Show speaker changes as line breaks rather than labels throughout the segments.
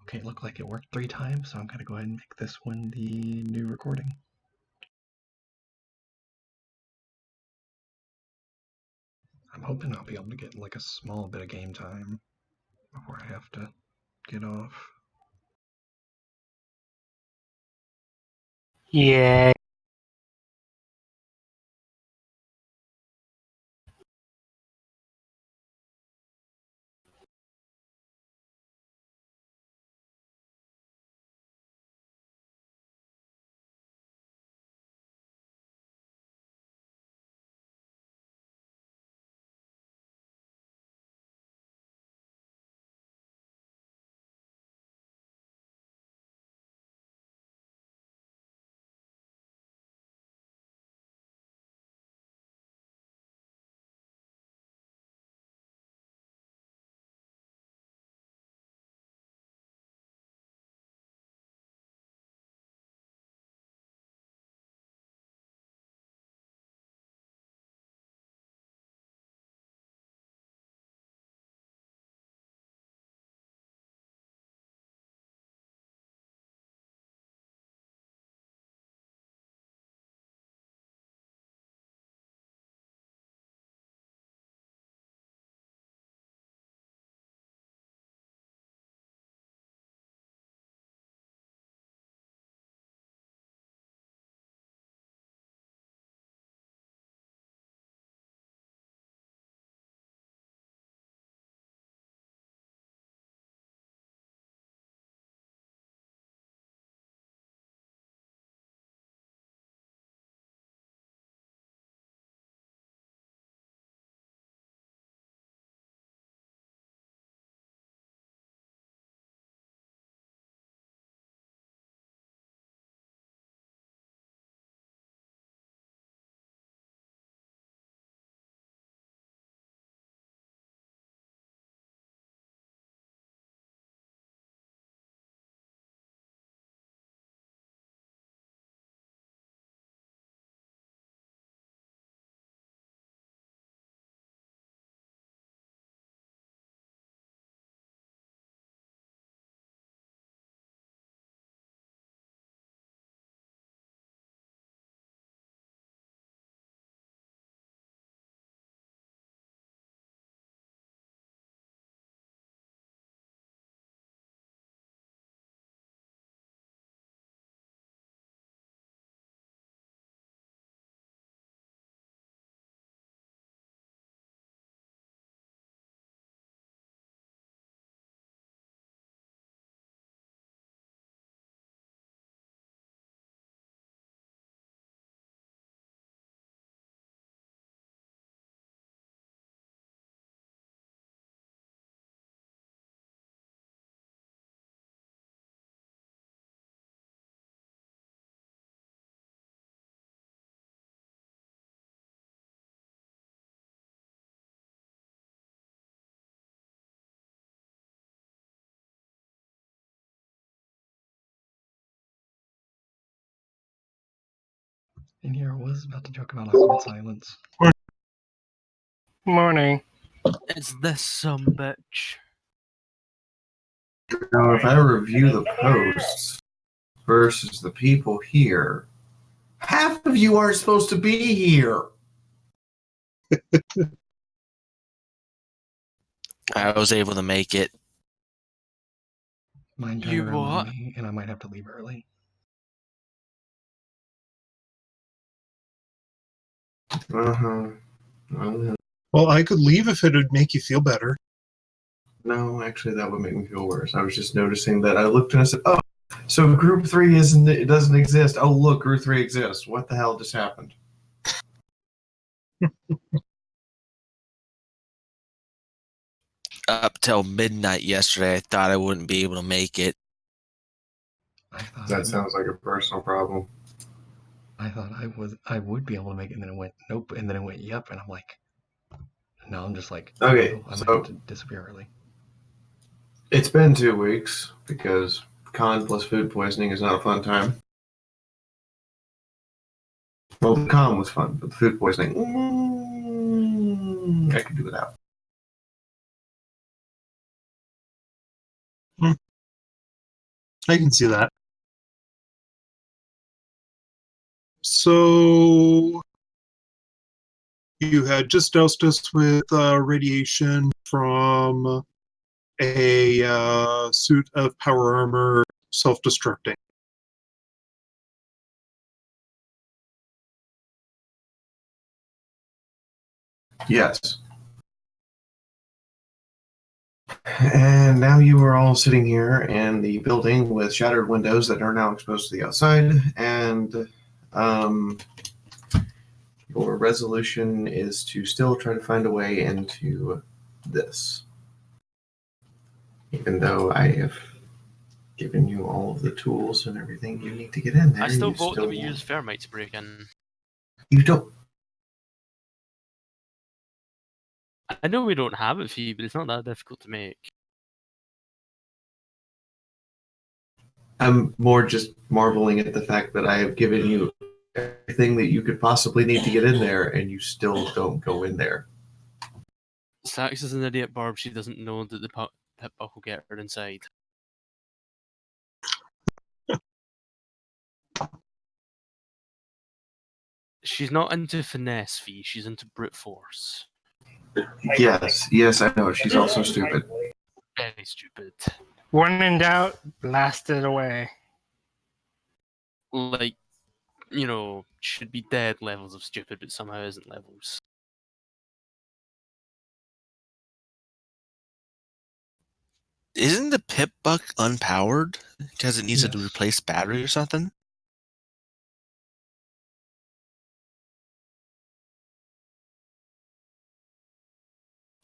Okay, it looked like it worked 3 times, so I'm going to go ahead and make this one the new recording. I'm hoping I'll be able to get like a small bit of game time before I have to get off.
Yeah.
And here I was about to joke about awkward silence.
Morning.
It's this some bitch.
Now, if I review the posts versus the people here, half of you aren't supposed to be here.
I was able to make it.
Mine turned
You
around on
what?
me, and I might have to leave early.
Well, I could leave if it would make you feel better.
No, actually, that would make me feel worse. I was just noticing that I looked and I said, "Oh, so Group 3 doesn't exist. Oh, look, Group 3 exists. What the hell just happened?"
Up till midnight yesterday, I thought I wouldn't be able to make it.
That sounds like a personal problem.
I thought I would be able to make it, and then it went nope, and then it went yep, and I'm like, now I'm just like,
Okay,
oh, I might
so
have to disappear early.
it's been 2 weeks because con plus food poisoning is not a fun time. Well, the con was fun, but the food poisoning, I could do without.
I can see that. So you had just doused us with radiation from a suit of power armor self-destructing.
Yes. And now you are all sitting here in the building with shattered windows that are now exposed to the outside, and your resolution is to still try to find a way into this. Even though I have given you all of the tools and everything you need to get in there,
I still
you
vote that we
won't.
use Thermite to break in.
You don't.
I know we don't have it for you, but it's not that difficult to make.
I'm more just marveling at the fact that I have given you everything that you could possibly need to get in there, and you still don't go in there.
Sax is an idiot, Barb. She doesn't know that the pip buck will get her inside. She's not into finesse, Fee. She's into brute force.
Yes, I know. She's also stupid.
Very stupid.
When in doubt, blast it away.
Like, you know, should be dead levels of stupid, but somehow isn't levels.
Isn't the pip buck unpowered because it needs
Yes.
to replace battery or something?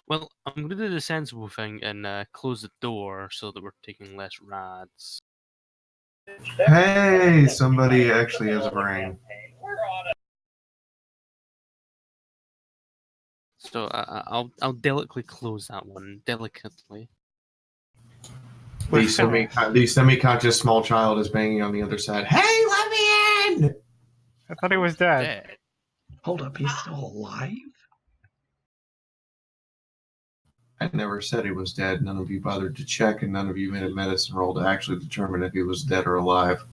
Well, I'm going to do the sensible thing and close the door so that we're taking less rads.
Hey, somebody actually has a brain.
So I'll delicately close that one, delicately.
The semi-conscious small child is banging on the other side. Hey, let me in!
I thought he was dead.
Dead.
Hold up, he's still alive?
I never said he was dead. None of you bothered to check, and none of you made a medicine roll to actually determine if he was dead or alive.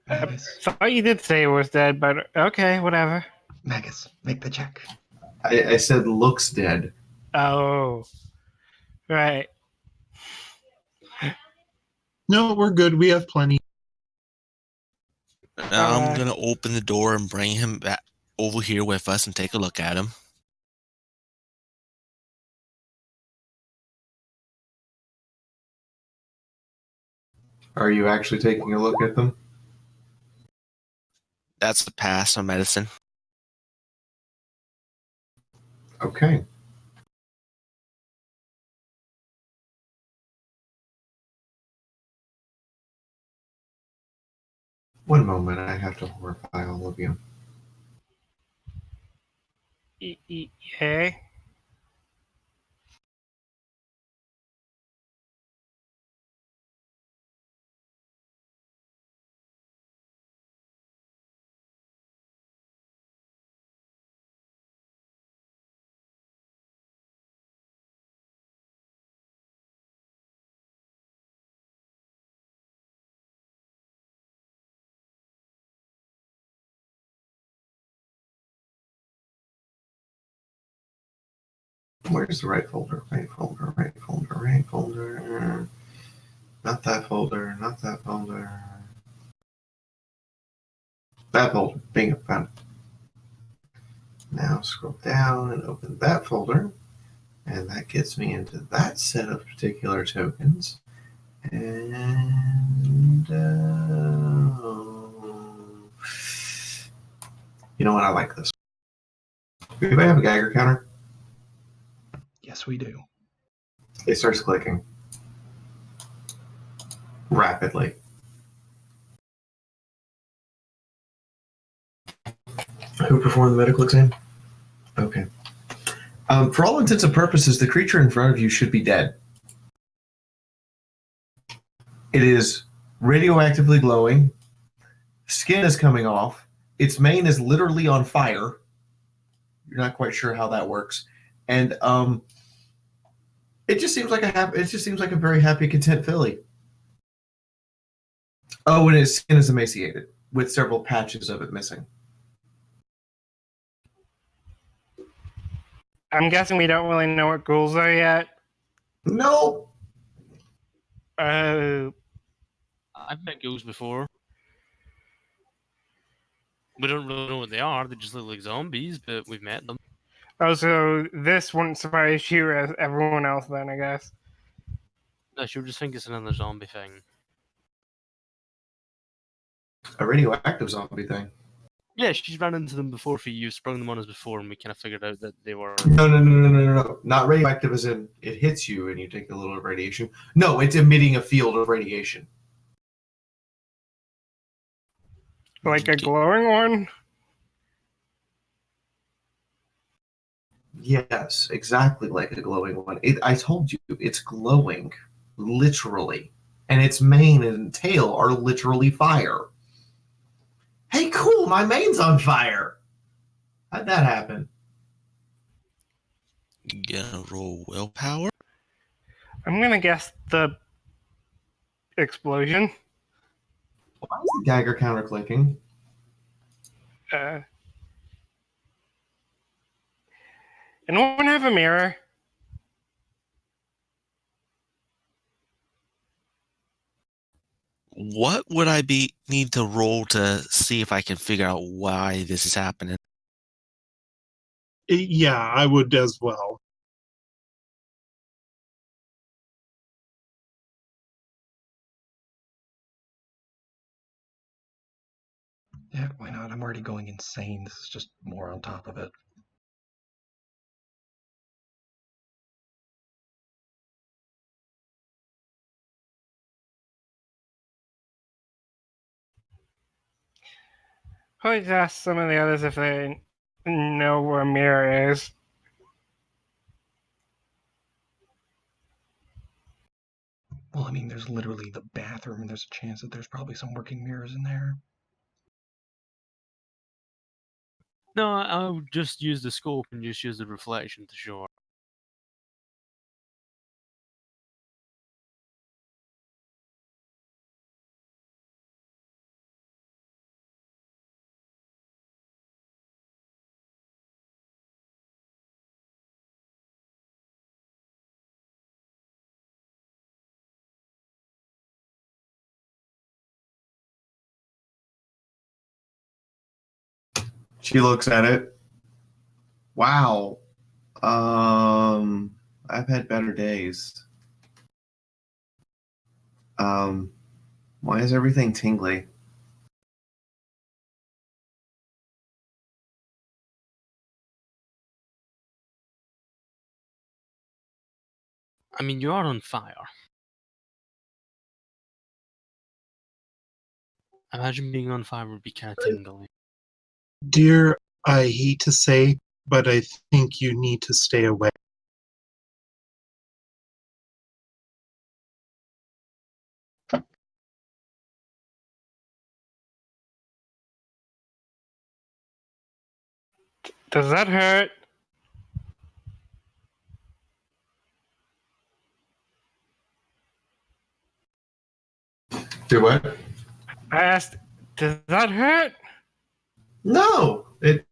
Magus,
Thought you did say he was dead, but okay, whatever.
Magus, make the check.
I said looks dead.
Oh, right.
No, we're good. We have plenty.
I'm gonna open the door and bring him back over here with us and take a look at him.
Are you actually taking a look at them?
That's a pass on medicine.
Okay. One moment, I have to horrify all of you.
Yay.
Where's the right folder? Right folder, right folder, right folder. Not that folder, not that folder. That folder. Bingo, found it. Now scroll down and open that folder. And that gets me into that set of particular tokens. And you know what? I like this. Do anybody have a Geiger counter?
Yes, we do.
It starts clicking rapidly. Who performed the medical exam? Okay. For all intents and purposes, the creature in front of you should be dead. It is radioactively glowing. Skin is coming off. Its mane is literally on fire. You're not quite sure how that works, and it just seems like a very happy, content filly. Oh, and its skin is emaciated, with several patches of it missing.
I'm guessing we don't really know what ghouls are yet.
Nope.
Uh,
I've met ghouls before. We don't really know what they are. They just look like zombies, but we've met them.
oh, so this wouldn't surprise you as everyone else then, I guess.
No, she'll just think it's another zombie thing.
A radioactive zombie thing.
Yeah, she's ran into them before for you, sprung them on us before, and we kind of figured out that they were.
No. Not radioactive as in it hits you and you take a little radiation. No, it's emitting a field of radiation.
Like a glowing one?
Yes, exactly like a glowing one. I told you, it's glowing, literally. And its mane and tail are literally fire. Hey, cool, my mane's on fire. How'd that happen?
Gonna roll willpower.
I'm gonna guess the explosion.
Why is the Geiger counter clicking?
Anyone have a mirror?
What would I need to roll to see if I can figure out why this is happening?
Yeah, I would as well.
Yeah, why not? I'm already going insane. This is just more on top of it.
Please ask some of the others if they know where a mirror is.
Well, I mean, there's literally the bathroom, and there's a chance that there's probably some working mirrors in there.
No, I'll just use the scope and just use the reflection to show her.
She looks at it. Wow. I've had better days. Why is everything tingly?
I mean, you are on fire. Imagine being on fire would be kind of tingly.
Dear, I hate to say, but I think you need to stay away.
Does that hurt?
Do what?
I asked, does that hurt?
No, it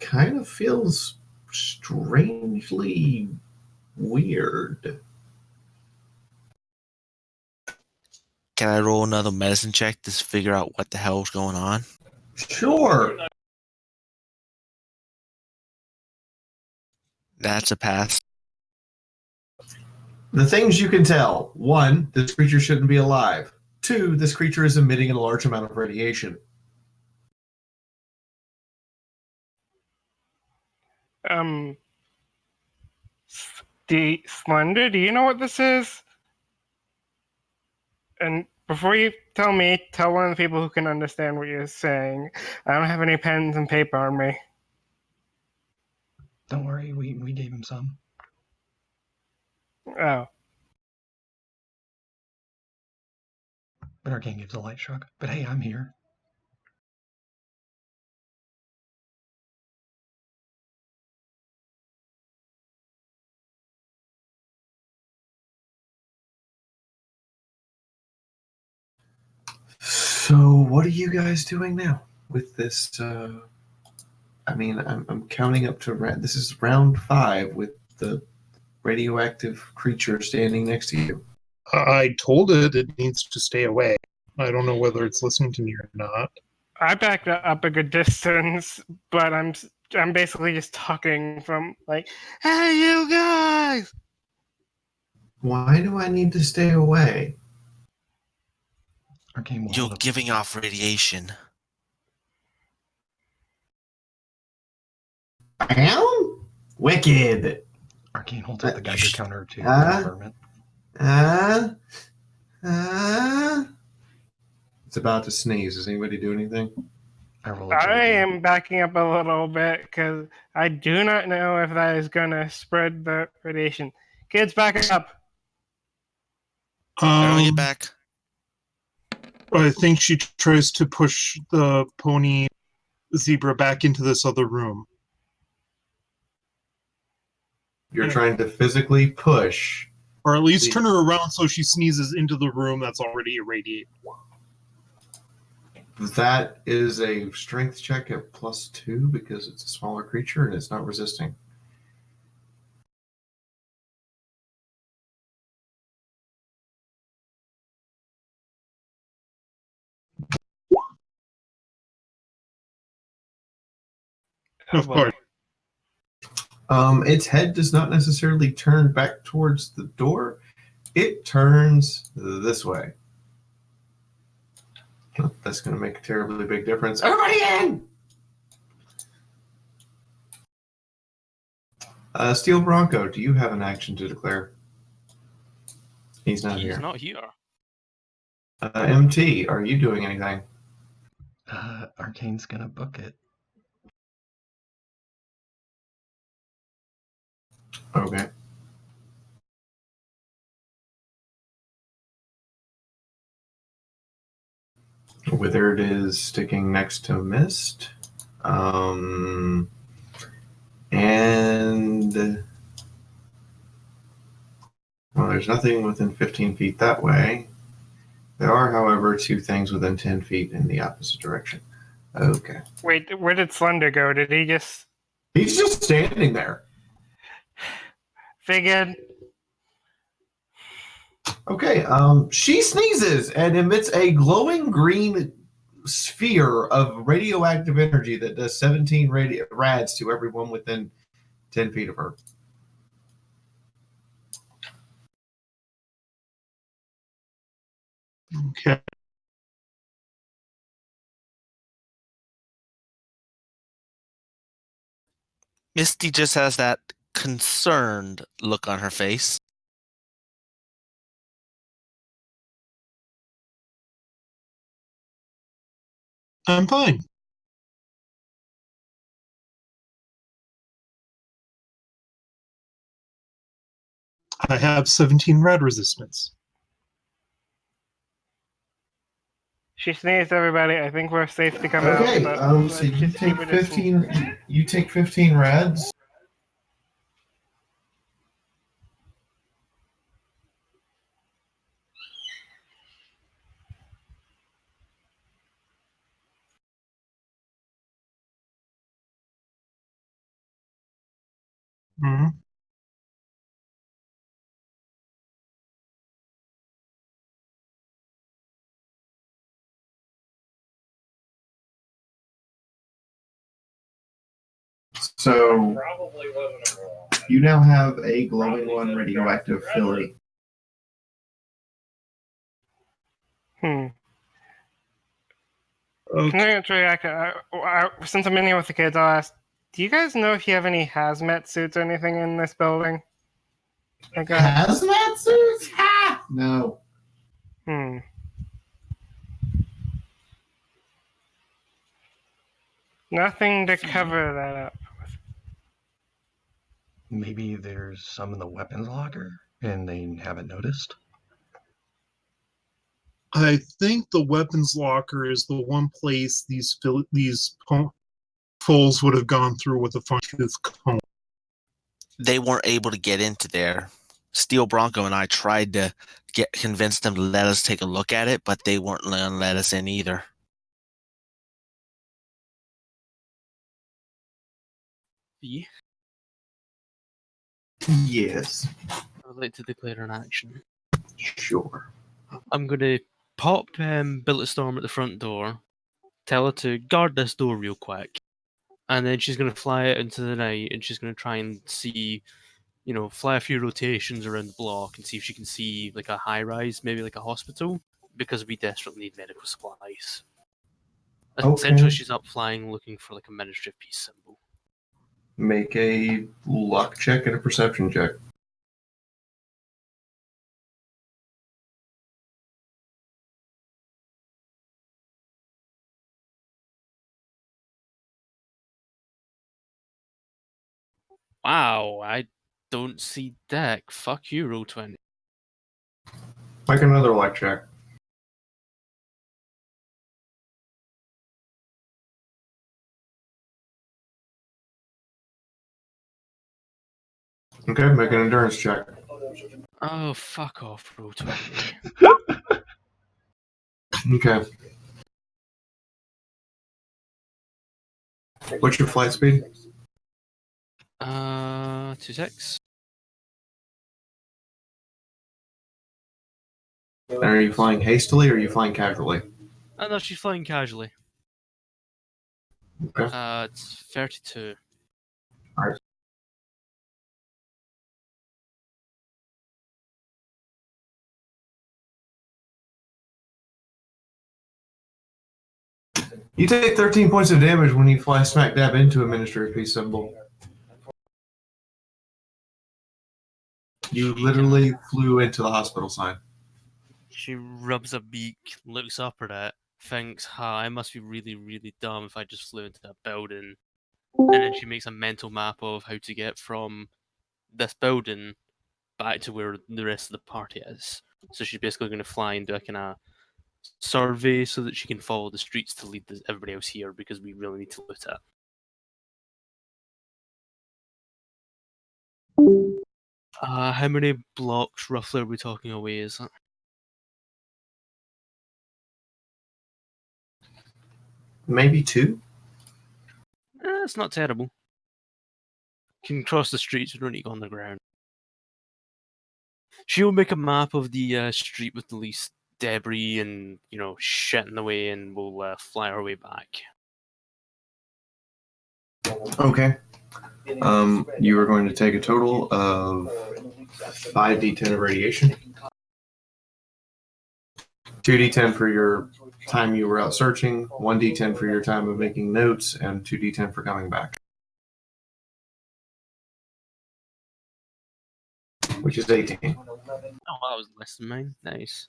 kind of feels strangely weird.
Can I roll another medicine check to figure out what the hell's going on?
Sure.
That's a pass.
The things you can tell: one, this creature shouldn't be alive. Two, this creature is emitting a large amount of radiation.
Slender, do you know what this is? And before you tell me, tell one of the people who can understand what you're saying. I don't have any pens and paper on me.
Don't worry, we gave him some.
Oh.
But Arcane gives a light shrug. But hey, I'm here.
So, what are you guys doing now with this? I'm counting up to this is round 5 with the radioactive creature standing next to you.
I told it needs to stay away. I don't know whether it's listening to me or not.
I backed up a good distance, but I'm basically just talking from like, "Hey, you guys!"
Why do I need to stay away?
Arcane will
You're
hold up.
giving off radiation.
I am? Wicked.
Arcane holds up the Geiger counter to
Huh?
confirm it.
It's about to sneeze. Does anybody do anything?
I roll
I
agility.
am backing up a little bit because I do not know if that is going to spread the radiation. Kids, back up.
Everyone get back.
I think she tries to push the pony zebra back into this other room.
You're trying to physically push.
Or at least turn her around so she sneezes into the room that's already irradiated.
That is a strength check at +2 because it's a smaller creature and it's not resisting.
Of course.
Its head does not necessarily turn back towards the door. It turns this way. That's going to make a terribly big difference. Everybody in! Steel Bronco, do you have an action to declare? He's not
He's
here.
not here.
MT, are you doing anything?
Arcane's gonna book it.
Okay. Withered is sticking next to Mist. And well, there's nothing within 15 feet that way. There are, however, 2 things within 10 feet in the opposite direction. Okay.
Wait, where did Slender go? Did he just
He's just standing there.
figured?
Okay. She sneezes and emits a glowing green sphere of radioactive energy that does 17 rads to everyone within 10 feet of her.
Okay.
Misty just has that concerned look on her face.
I'm fine. I have 17 rad resistance.
She sneezed, everybody. I think we're safe to come out.
Okay.
but
So
let's
you
just
take
keep it as-
15. You take 15 rads.
Mm-hmm.
So you now have a glowing 1 radioactive filly.
Can
Okay.
I react? Since I'm in here with the kids, I'll ask, do you guys know if you have any hazmat suits or anything in this building? Like
Hazmat suits? Ha! No.
Nothing to cover that up.
Maybe there's some in the weapons locker and they haven't noticed.
I think the weapons locker is the one place these foals would have gone through with a fine-tooth comb.
They weren't able to get into there. Steel Bronco and I tried to convince them to let us take a look at it, but they weren't going to let us in either.
Yeah.
Yes.
I would like to declare an action.
Sure.
I'm going to pop Billet Storm at the front door, tell her to guard this door real quick, and then she's going to fly out into the night and she's going to try and see, fly a few rotations around the block and see if she can see like a high rise, maybe like a hospital, because we desperately need medical supplies. Essentially, she's up flying looking for like a Ministry of Peace symbol.
Make a luck check and a perception check.
Wow, I don't see deck. Fuck you, roll 20.
Make another luck check. Okay, make an endurance check.
Oh, fuck off, roll 20.
Okay. What's your flight speed?
26.
And are you flying hastily or are you flying casually?
Oh no, she's flying casually.
Okay.
It's 32.
Alright. You take 13 points of damage when you fly smack dab into a Ministry of Peace symbol. You literally flew into the hospital sign.
She rubs a beak, looks up at it, thinks, I must be really, really dumb if I just flew into that building. And then she makes a mental map of how to get from this building back to where the rest of the party is. So she's basically going to fly and do a kind of survey so that she can follow the streets to lead everybody else here, because we really need to loot it. How many blocks roughly are we talking away, is it?
Maybe 2?
It's not terrible. Can cross the streets, we don't need to go on the ground. She'll make a map of the street with the least debris and, shit in the way, and we'll fly our way back.
Okay. You are going to take a total of 5d10 of radiation. 2d10 for your time you were out searching, 1d10 for your time of making notes, and 2d10 for coming back. Which is 18.
Oh, that was less than mine. Nice.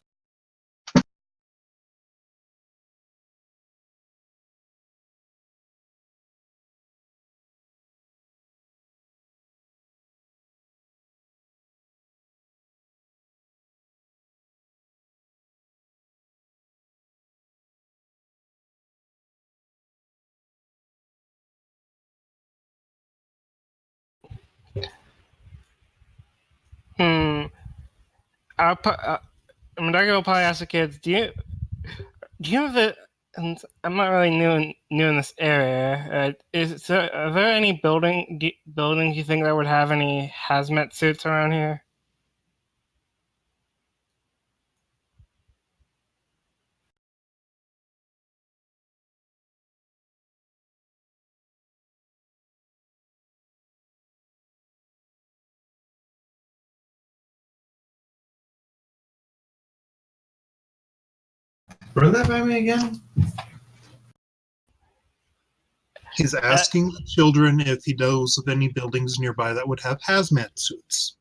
Madaga will probably ask the kids, do you have the? And I'm not really new in this area. Are there any buildings you think that would have any hazmat suits around here?
Run that by me again?
He's asking the children if he knows of any buildings nearby that would have hazmat suits.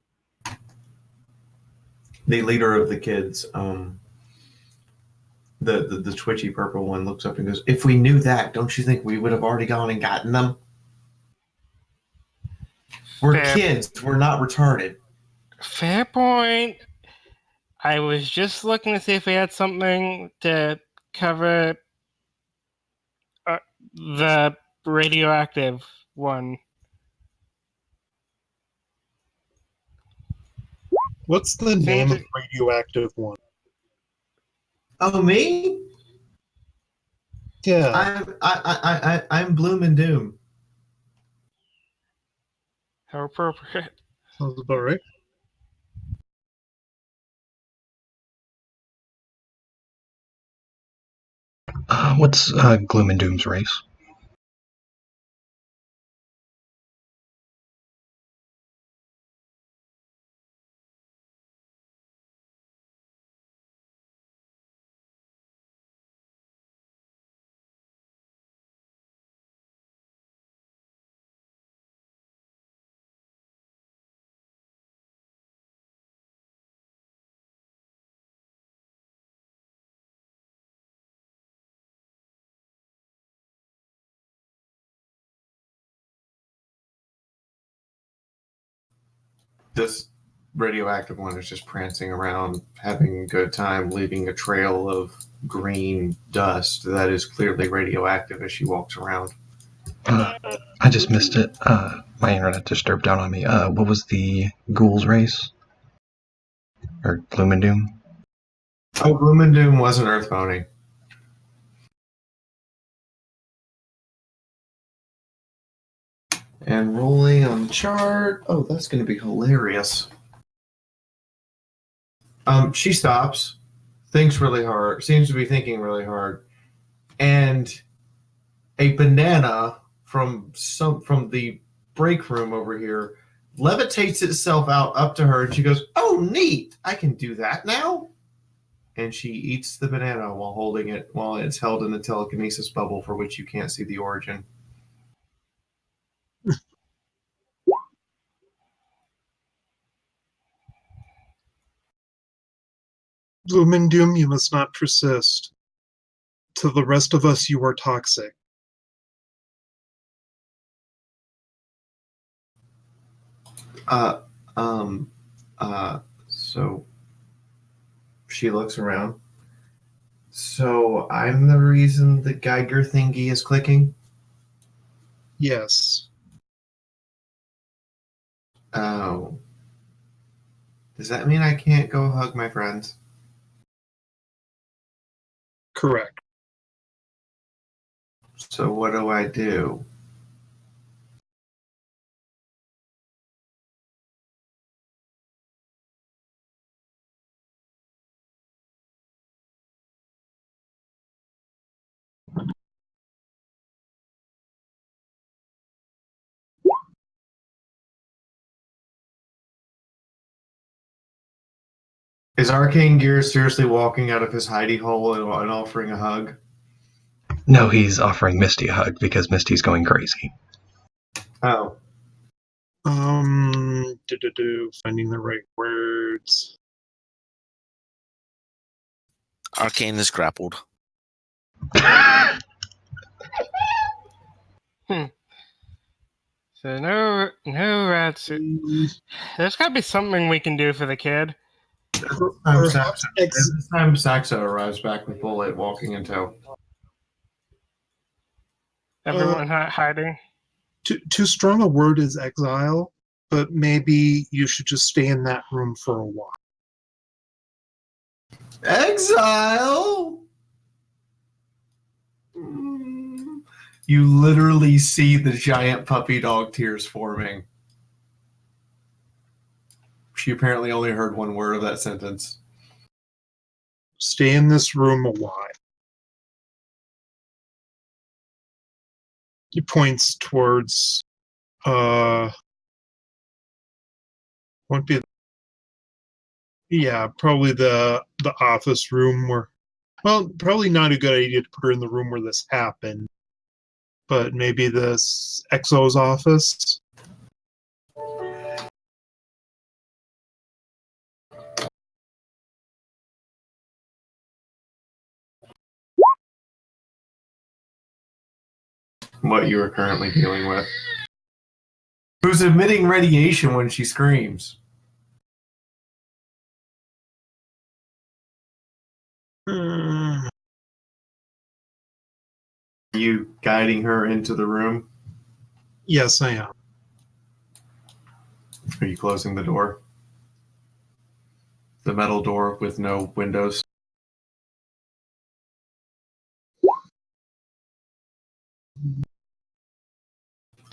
The leader of the kids, the twitchy purple one, looks up and goes, if we knew that, don't you think we would have already gone and gotten them? We're kids. We're not retarded.
Fair point. I was just looking to see if we had something to cover the radioactive one.
What's the name of the radioactive one?
Oh, me?
Yeah.
I'm Bloom and Doom.
How appropriate.
Sounds about right.
What's Gloom and Doom's race?
This radioactive one is just prancing around, having a good time, leaving a trail of green dust that is clearly radioactive as she walks around.
I just missed it. My internet disturbed down on me. What was the Ghouls race? Or Gloom and Doom?
Oh, Bloom and Doom was an Earth Pony. And rolling on the chart. Oh, that's going to be hilarious. She stops, thinks really hard, seems to be thinking really hard, and a banana from the break room over here levitates itself out up to her, and she goes, "Oh, neat! I can do that now." And she eats the banana while holding it, while it's held in a telekinesis bubble for which you can't see the origin.
Gloom and Doom, you must not persist. To the rest of us, you are toxic.
So she looks around. So I'm the reason the Geiger thingy is clicking?
Yes.
Oh. Does that mean I can't go hug my friends?
Correct.
So what do I do? Is Arcane Gear seriously walking out of his hidey hole and offering a hug?
No, he's offering Misty a hug because Misty's going crazy.
Oh.
Finding the right words.
Arcane is grappled.
So no rats. There's got to be something we can do for the kid.
This time Saxo arrives back with Bullet walking in tow.
Everyone hiding.
Too strong a word is exile, but maybe you should just stay in that room for a while.
Exile? You literally see the giant puppy dog tears forming. She apparently only heard one word of that sentence.
Stay in this room a while. He points towards won't be probably the office room where, well, probably not a good idea to put her in the room where this happened, but maybe this Exo's office.
What you are currently dealing with. Who's emitting radiation when she screams? Are you guiding her into the room?
Yes, I am.
Are you closing the door? The metal door with no windows.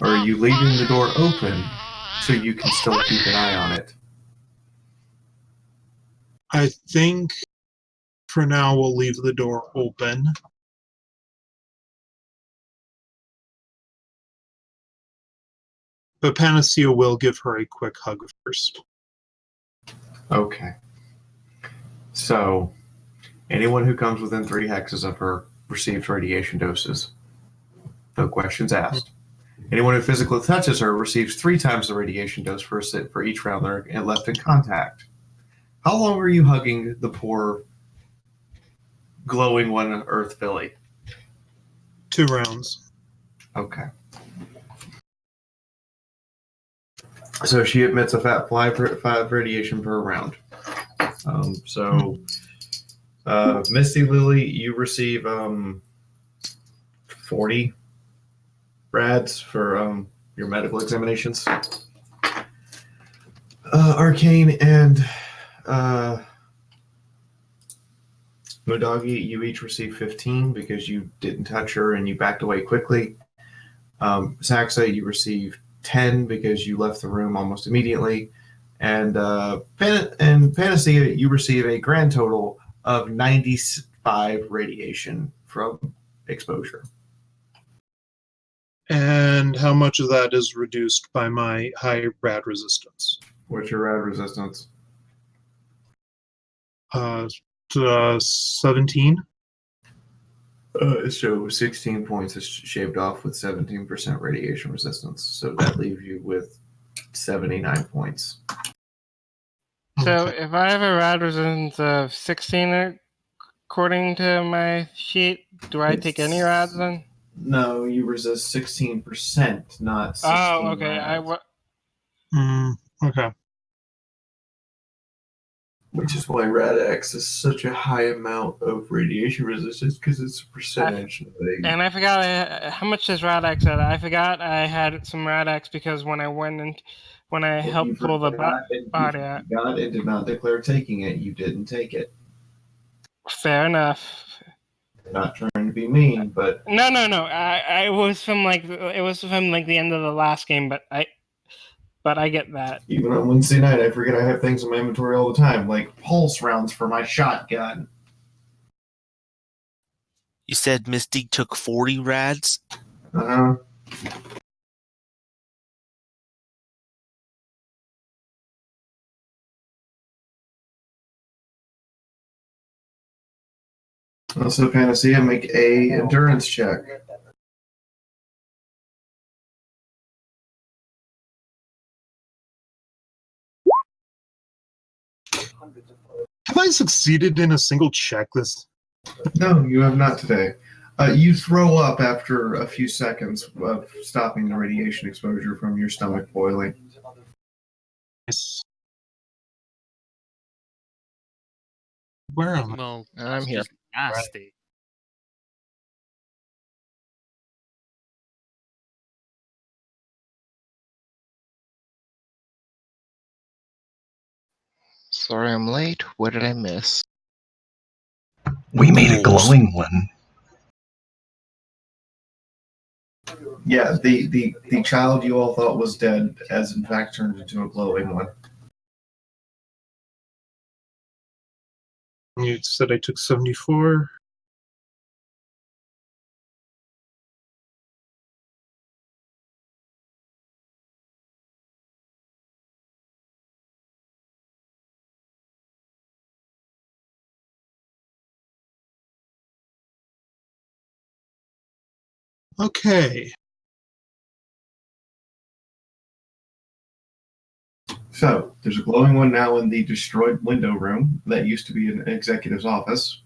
Or are you leaving the door open so you can still keep an eye on it?
I think for now we'll leave the door open. But Panacea will give her a quick hug first.
Okay. So, anyone who comes within 3 hexes of her receives radiation doses. No questions asked. Anyone who physically touches her receives 3 times the radiation dose for each round they're left in contact. How long are you hugging the poor glowing one Earth Billy?
2 rounds.
Okay. So she emits a fat 5 radiation per round. Misty Lily, you receive 40 rads for your medical examinations. Arcane and Mudagi, you each receive 15 because you didn't touch her and you backed away quickly. Saxa, you receive 10 because you left the room almost immediately. And Panacea, you receive a grand total of 95 radiation from exposure.
And how much of that is reduced by my high rad resistance?
What's your rad resistance?
17.
So 16 points is shaved off with 17% radiation resistance. So that leaves you with 79 points.
So
Okay.
if I have a rad resistance of 16 according to my sheet, do I take any rads then?
No, you resist 16%, not 16.
Oh, okay.
rads.
Okay.
Which is why Rad-X is such a high amount of radiation resistance, because it's a percentage of a...
And I forgot how much does Rad-X add? I forgot I had some Rad-X because when I helped pull the body out.
If you got and did not declare taking it, you didn't take it.
Fair enough.
Not trying to be mean, but
No. I was from the end of the last game, but I get that.
even on Wednesday night, I forget I have things in my inventory all the time, like pulse rounds for my shotgun.
You said Mystique took 40 rads?
Uh-huh. Also, Panacea, make a endurance check.
Have I succeeded in a single check this?
No, you have not today. You throw up after a few seconds of stopping the radiation exposure from your stomach boiling.
Yes. Where am I?
Well,
I'm
it's
here.
just nasty.
Sorry I'm late. What did I miss?
We made a
Ghouls.
glowing one.
Yeah, the child you all thought was dead has in fact turned into a glowing one.
You said I took 74. Okay.
So, there's a glowing one now in the destroyed window room that used to be an executive's office.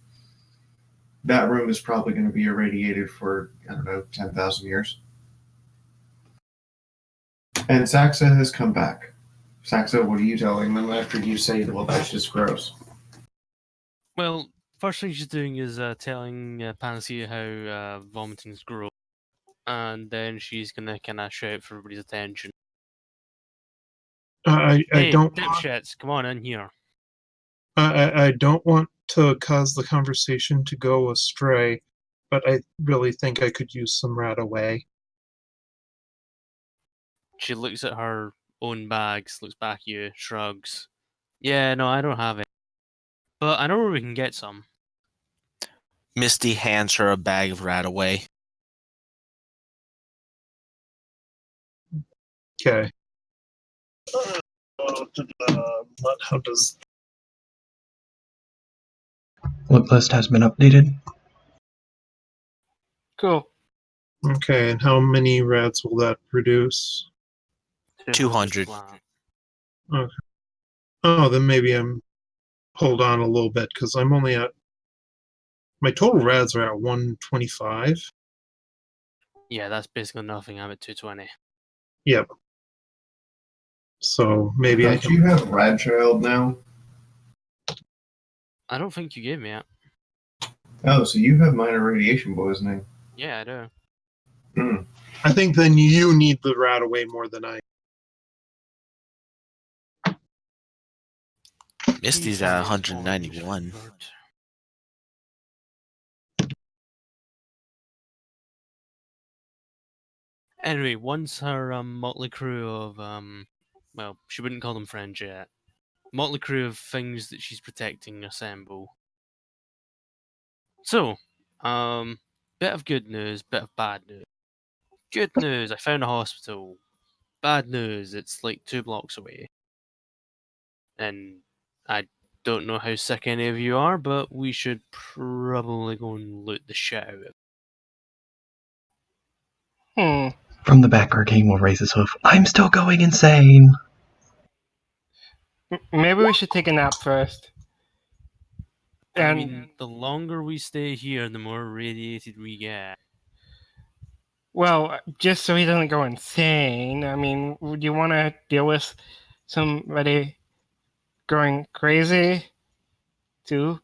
That room is probably going to be irradiated for, 10,000 years. And Saxa has come back. Saxa, what are you telling them after you say, well, that's just gross?
Well, first thing she's doing is telling Panacea how vomiting's gross, and then she's gonna kind of shout for everybody's attention.
I
Hey,
don't.
dipshits, come on in here.
I don't want to cause the conversation to go astray, but I really think I could use some rat away.
She looks at her own bags, looks back at you, shrugs. Yeah, no, I don't have it. But I know where we can get some.
Misty hands her a bag of rat away.
Okay. How does...
Look list has been updated.
Cool.
Okay, and how many rats will that produce?
200.
flat.
Okay. Oh, then maybe I'm... Hold on a little bit, because I'm only at... My total rats are at 125.
Yeah, that's basically nothing. I'm at 220.
Yep. So maybe I
Don't
can...
you have Radchild now?
I don't think you gave me it.
Oh, so you have Minor Radiation Boy's name.
Yeah, I do.
Hmm.
I think then you need the rat away more than I.
Misty's at 191.
Anyway, once her motley crew of well, she wouldn't call them friends yet. Motley crew of things that she's protecting assemble. So, bit of good news, bit of bad news. Good news, I found a hospital. Bad news, it's like 2 blocks away. And I don't know how sick any of you are, but we should probably go and loot the shit out of it.
From the back, Arcane will raise his hoof. I'm still going insane!
Maybe we should take a nap first.
I
And
mean, the longer we stay here, the more radiated we get.
well, just so he doesn't go insane. I mean, would you want to deal with somebody going crazy too?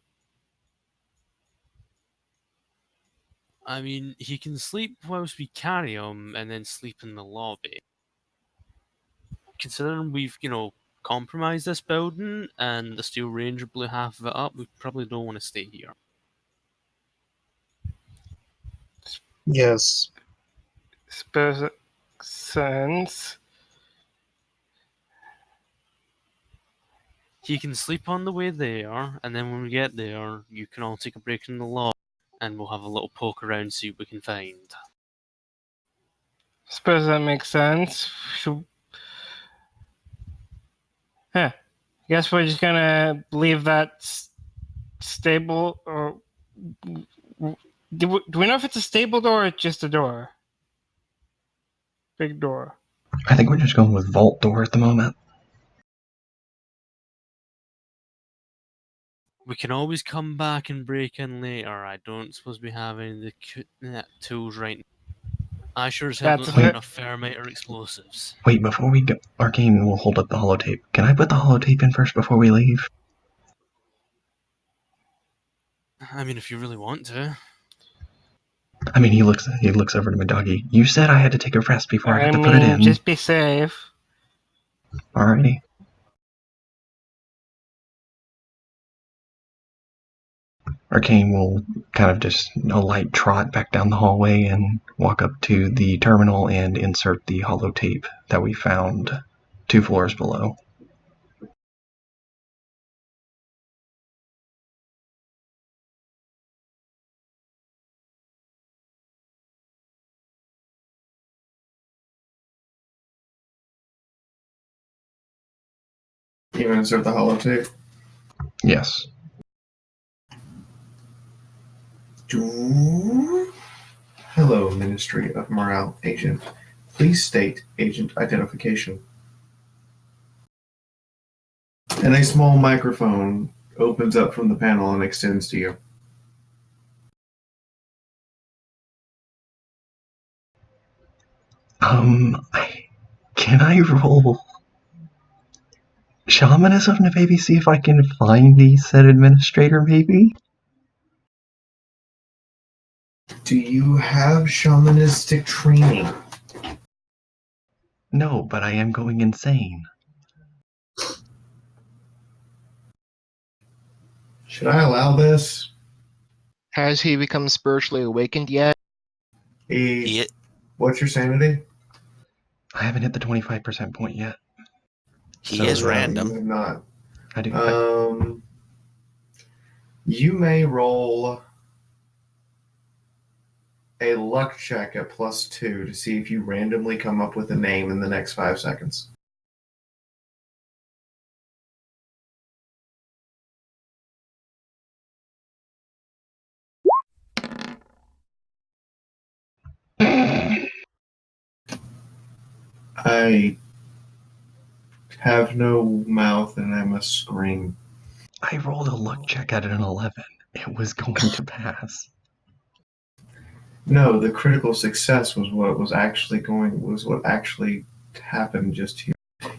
I mean, he can sleep whilst we carry him and then sleep in the lobby. Considering we've, compromised this building and the Steel Ranger blew half of it up, we probably don't want to stay here.
Yes.
Suppose it makes sense.
He can sleep on the way there, and then when we get there, you can all take a break in the lobby, and we'll have a little poke around, see what we can find.
Suppose that makes sense. I guess we're just gonna leave that stable, or do we know if it's a stable door or just a door? Big door.
I think we're just going with vault door at the moment.
We can always come back and break in later. I don't suppose we have any of the tools right now. I sure as hell
That's
don't have
fair.
enough thermite or explosives.
Wait, before we go, Arcane will hold up the holotape. Can I put the holotape in first before we leave?
I mean, if you really want to.
I mean, he looks over to Madagi. You said I had to take a rest before I got to put it in.
Just be safe.
Alrighty. Arcane will kind of just a light trot back down the hallway and walk up to the terminal and insert the holotape that we found 2 floors below.
You insert the holotape?
Yes.
Hello, Ministry of Morale agent. Please state agent identification. And a small microphone opens up from the panel and extends to you.
Can I roll shamanism to maybe see if I can find the said administrator, maybe?
Do you have shamanistic training?
No, but I am going insane.
Should I allow this?
Has he become spiritually awakened yet?
He,
What's your sanity?
I haven't hit the 25% point yet.
he is
No,
random.
You have not.
I do.
You may roll a luck check at +2 to see if you randomly come up with a name in the next 5 seconds. I have no mouth and I must scream.
I rolled a luck check at an 11. It was going to pass.
No, the critical success was what actually happened just here.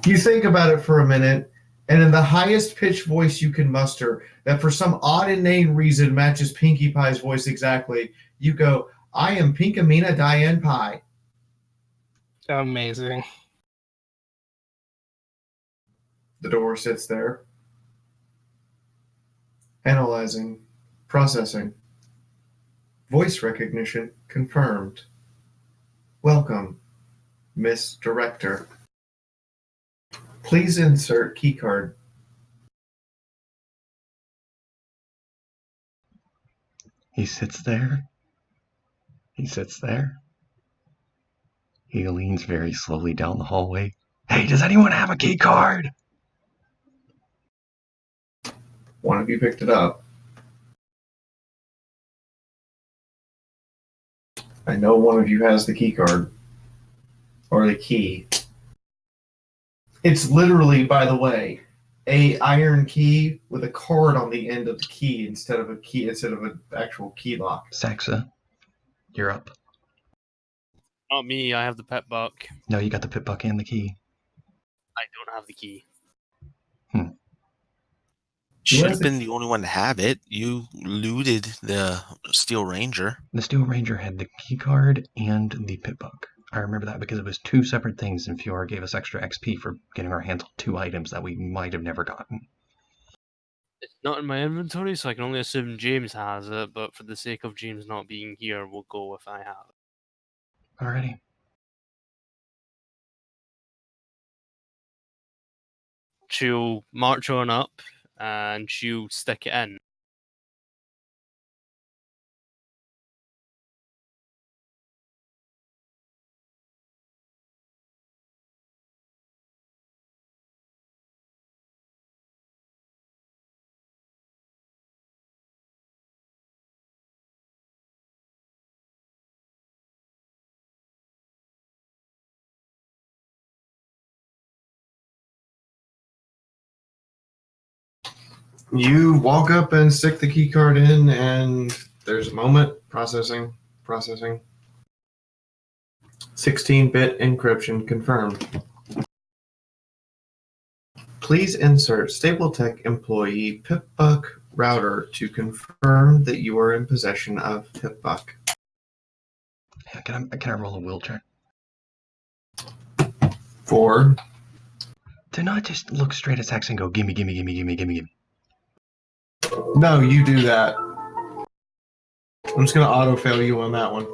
You think about it for a minute, and in the highest pitched voice you can muster, that for some odd inane reason matches Pinkie Pie's voice exactly, you go, I am Pinkamena Diane Pie.
Amazing.
The door sits there, analyzing, processing. Voice recognition confirmed. Welcome, Miss Director. Please insert keycard.
He sits there. He sits there. He leans very slowly down the hallway. Hey, does anyone have a key card?
One of you picked it up. I know one of you has the key card. Or the key. It's literally, by the way, a iron key with a cord on the end of the key instead of an actual key lock.
Saxa, you're up.
Not me. I have the pet buck.
No, you got the pit buck and the key.
I don't have the key.
Should have been the only one to have it. You looted the Steel Ranger.
The Steel Ranger had the key card and the pit buck. I remember that because it was two separate things, and Fiaura gave us extra XP for getting our hands on 2 items that we might have never gotten.
It's not in my inventory, so I can only assume James has it, but for the sake of James not being here, we'll go if I have it.
Alrighty.
She'll march on up, and she'll stick it in.
You walk up and stick the key card in, and there's a moment. Processing. 16-bit encryption confirmed. Please insert Stapletech employee Pipbuck router to confirm that you are in possession of Pipbuck.
Yeah, can I roll a will check?
4.
Do not just look straight at Sax and go, gimme.
No, you do that. I'm just going to auto-fail you on that one.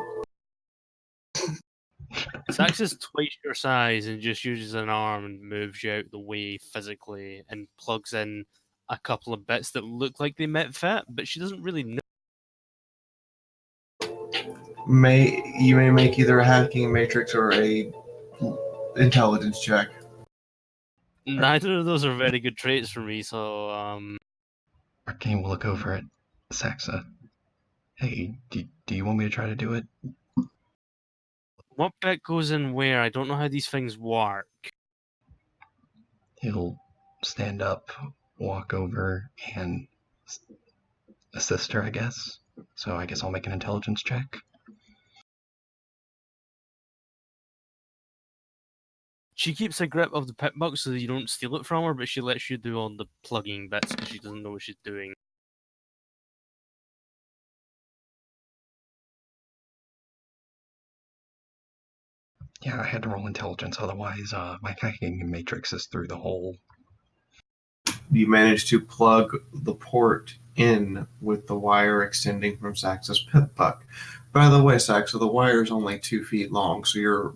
Sax is twice your size and just uses an arm and moves you out the way physically and plugs in a couple of bits that look like they might fit, but she doesn't really know.
You may make either a hacking matrix or a intelligence check.
Neither of those are very good traits for me, so
Arcane will look over at Saxa. Hey, do you want me to try to do it?
what bit goes in where? I don't know how these things work.
He'll stand up, walk over, and assist her, I guess. So I guess I'll make an intelligence check.
She keeps a grip of the pit buck so that you don't steal it from her, but she lets you do all the plugging bits because she doesn't know what she's doing.
Yeah, I had to roll intelligence, otherwise my hacking matrix is through the hole.
You manage to plug the port in with the wire extending from Sax's pip buck. By the way, Sax, so the wire is only 2 feet long, so your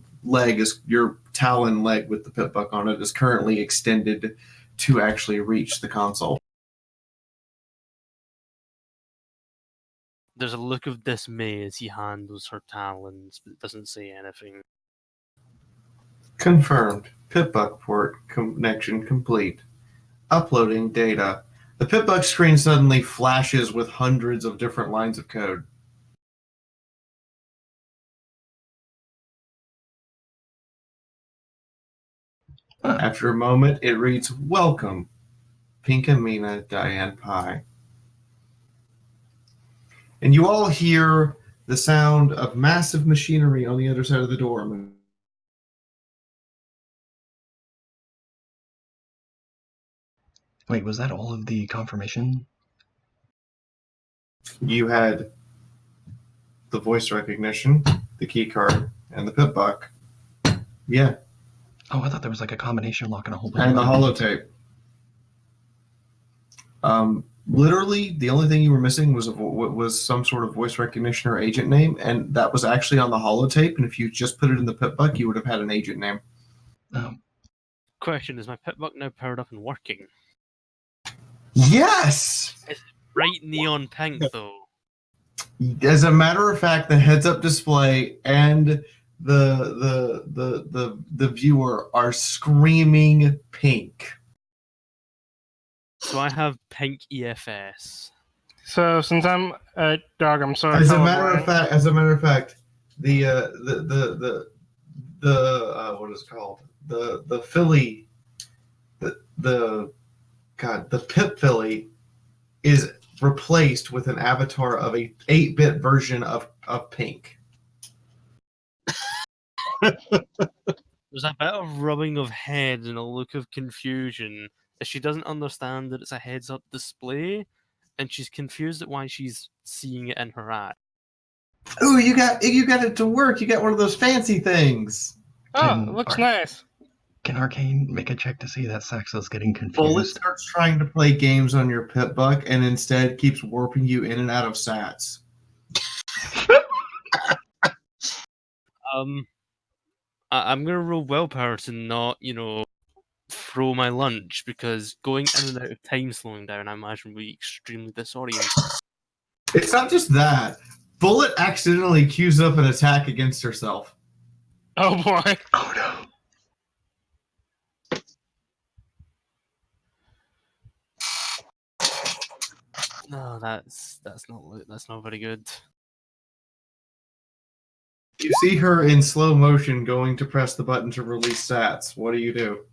talon leg with the pip buck on it is currently extended to actually reach the console.
There's a look of dismay as he handles her talons, but doesn't say anything.
Confirmed. Pip-buck port connection complete. Uploading data. The Pip-buck screen suddenly flashes with hundreds of different lines of code. After a moment, it reads, "Welcome, Pinkamena Diane Pie." And you all hear the sound of massive machinery on the other side of the door.
Wait, was that all of the confirmation?
You had the voice recognition, the key card, and the Pip-buck. Yeah.
Oh, I thought there was like a combination lock and a whole bunch
And the
of
holotape. Literally, the only thing you were missing was some sort of voice recognition or agent name, and that was actually on the holotape. And if you just put it in the Pip-buck, you would have had an agent name.
Question, is my Pip-buck now powered up and working?
Yes!
It's bright neon pink, though.
As a matter of fact, the heads-up display and the viewer are screaming pink.
So I have pink EFS.
So since I'm a dog, I'm sorry.
As a matter of fact, the what is it called? The Philly, the Pip Philly is replaced with an avatar of a 8-bit version of pink.
There's a bit of rubbing of heads and a look of confusion as she doesn't understand that it's a heads-up display, and she's confused at why she's seeing it in her eye.
Ooh, you got it to work. You got one of those fancy things.
Oh, it looks nice.
Can Arcane make a check to see that Saxo's getting confused?
Bullet starts trying to play games on your Pip-buck and instead keeps warping you in and out of sats.
I'm gonna roll willpower to not, throw my lunch, because going in and out of time slowing down, I imagine, will be extremely disorienting.
It's not just that. Bullet accidentally queues up an attack against herself.
Oh boy.
Oh no.
No, that's not very good.
You see her in slow motion going to press the button to release sats. What do you do?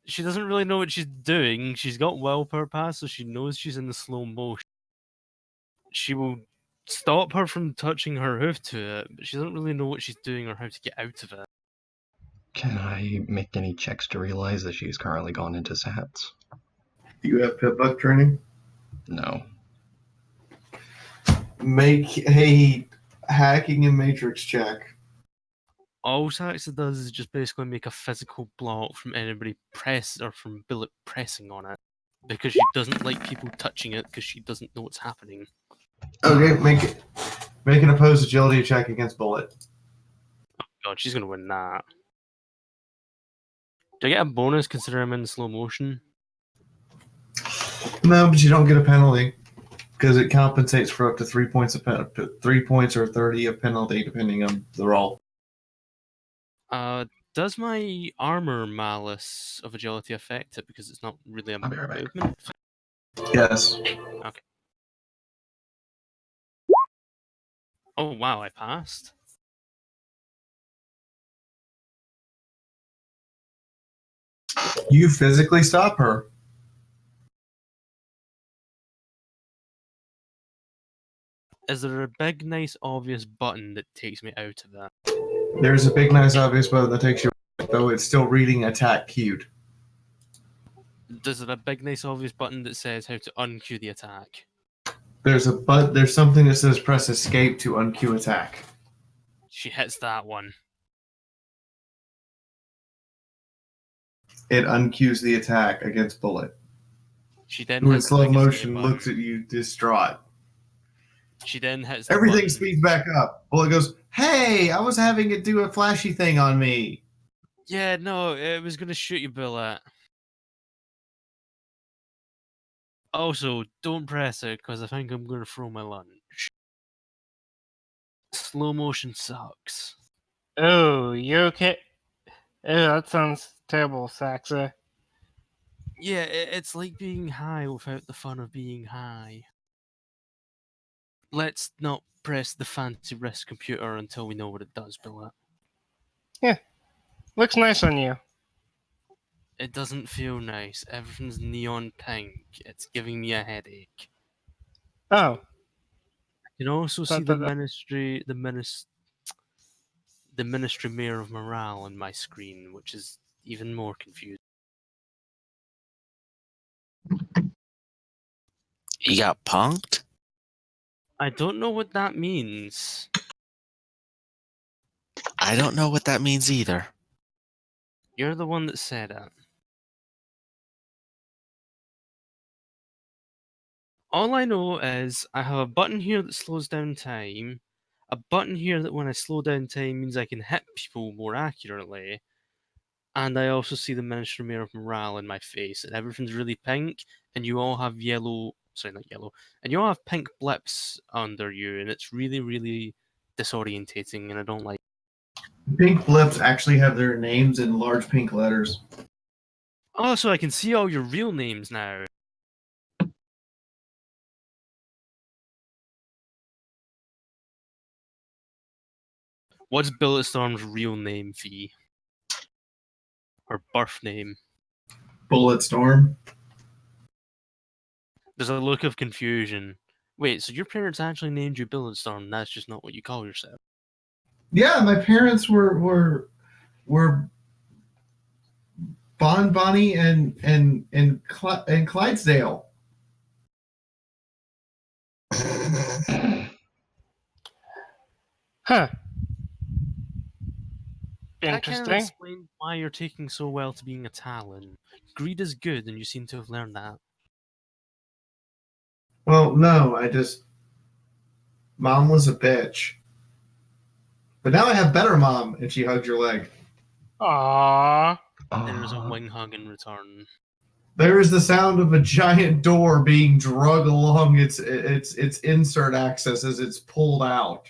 She doesn't really know what she's doing. She's got willpower pass, so she knows she's in the slow motion. She will stop her from touching her hoof to it, but she doesn't really know what she's doing or how to get out of it.
Can I make any checks to realize that she's currently gone into sats?
Do you have Pip-buck training?
No.
Make a hacking and matrix check.
All Saxa does is just basically make a physical block from anybody from Bullet pressing on it, because she doesn't like people touching it because she doesn't know what's happening.
Okay, make an opposed agility check against Bullet.
Oh god, she's gonna win that. Do I get a bonus considering I'm in slow motion?
No, but you don't get a penalty because it compensates for up to 3 points of 3 points or 30 of penalty depending on the roll.
Does my armor malice of agility affect it because it's not really a
I'll be right back.
movement?
Yes.
Okay. Oh wow, I passed.
You physically stop her.
Is there a big, nice, obvious button that takes me out of that?
There's a big, nice, obvious button that takes you, though it's still reading attack queued.
Does it a big, nice, obvious button that says how to unqueue the attack?
There's something that says press escape to unqueue attack.
She hits that one.
It unqueues the attack against Bullet.
She then
Who in
hits the
slow
quick escape
motion
button.
looks at you distraught.
She then hits the
Everything
button.
speeds back up. Bullet goes, "Hey, I was having it do a flashy thing on me."
Yeah, no, it was gonna shoot you, Bullet. Also, don't press it, because I think I'm gonna throw my lunch. Slow motion sucks.
Oh, you okay? Oh, that sounds terrible, Saxa.
Yeah, it's like being high without the fun of being high. Let's not press the fancy wrist computer until we know what it does, Bullet.
Looks nice on you.
It doesn't feel nice. Everything's neon pink. It's giving me a headache.
Oh,
You can also see
That-
the Ministry Mayor of Morale on my screen, which is even more confusing.
You got punked?
I don't know what that means.
I don't know what that means either.
You're the one that said it. All I know is I have a button here that slows down time, a button here that when I slow down time means I can hit people more accurately, and I also see the Ministry Mayor of Morale in my face, and everything's really pink, and you all have not yellow, and you all have pink blips under you, and it's really, really disorientating, and I don't like.
Pink blips actually have their names in large pink letters.
Oh, so I can see all your real names now. What's Bulletstorm's real name, Fee? Her birth name?
Bulletstorm.
There's a look of confusion. Wait, so your parents actually named you Bulletstorm, and that's just not what you call yourself?
Yeah, my parents were Bonnie and Clydesdale.
huh.
That kind of
Interesting.
explains why you're taking so well to being a Talon. Greed is good, and you seem to have learned that.
Well, no, Mom was a bitch. But now I have better mom, and she hugged your leg.
Aww.
There's a wing hug in return.
There is the sound of a giant door being dragged along its insert axis as it's pulled out.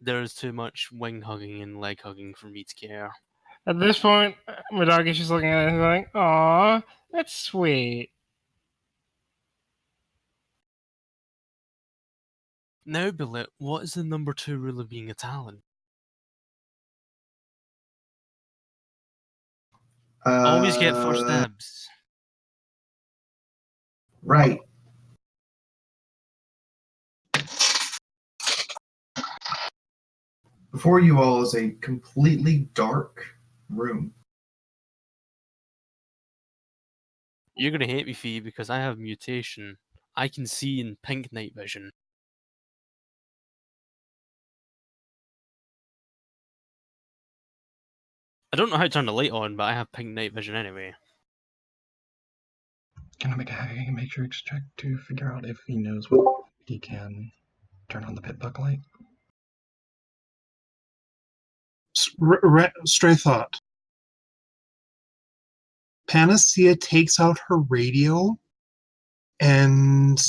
There's too much wing hugging and leg hugging for me to care.
At this point, my dog is just looking at it and going, "Aw, that's sweet."
Now, Billet, what is the number 2 rule of being a Talon? Always get first dibs.
Right. Before you all is a completely dark room.
You're gonna hate me, Fee, because I have mutation. I can see in pink night vision. I don't know how to turn the light on, but I have pink night vision anyway.
Can I make a matrix check to figure out if he knows what he can turn on the pit buck light?
Stray thought. Panacea takes out her radio and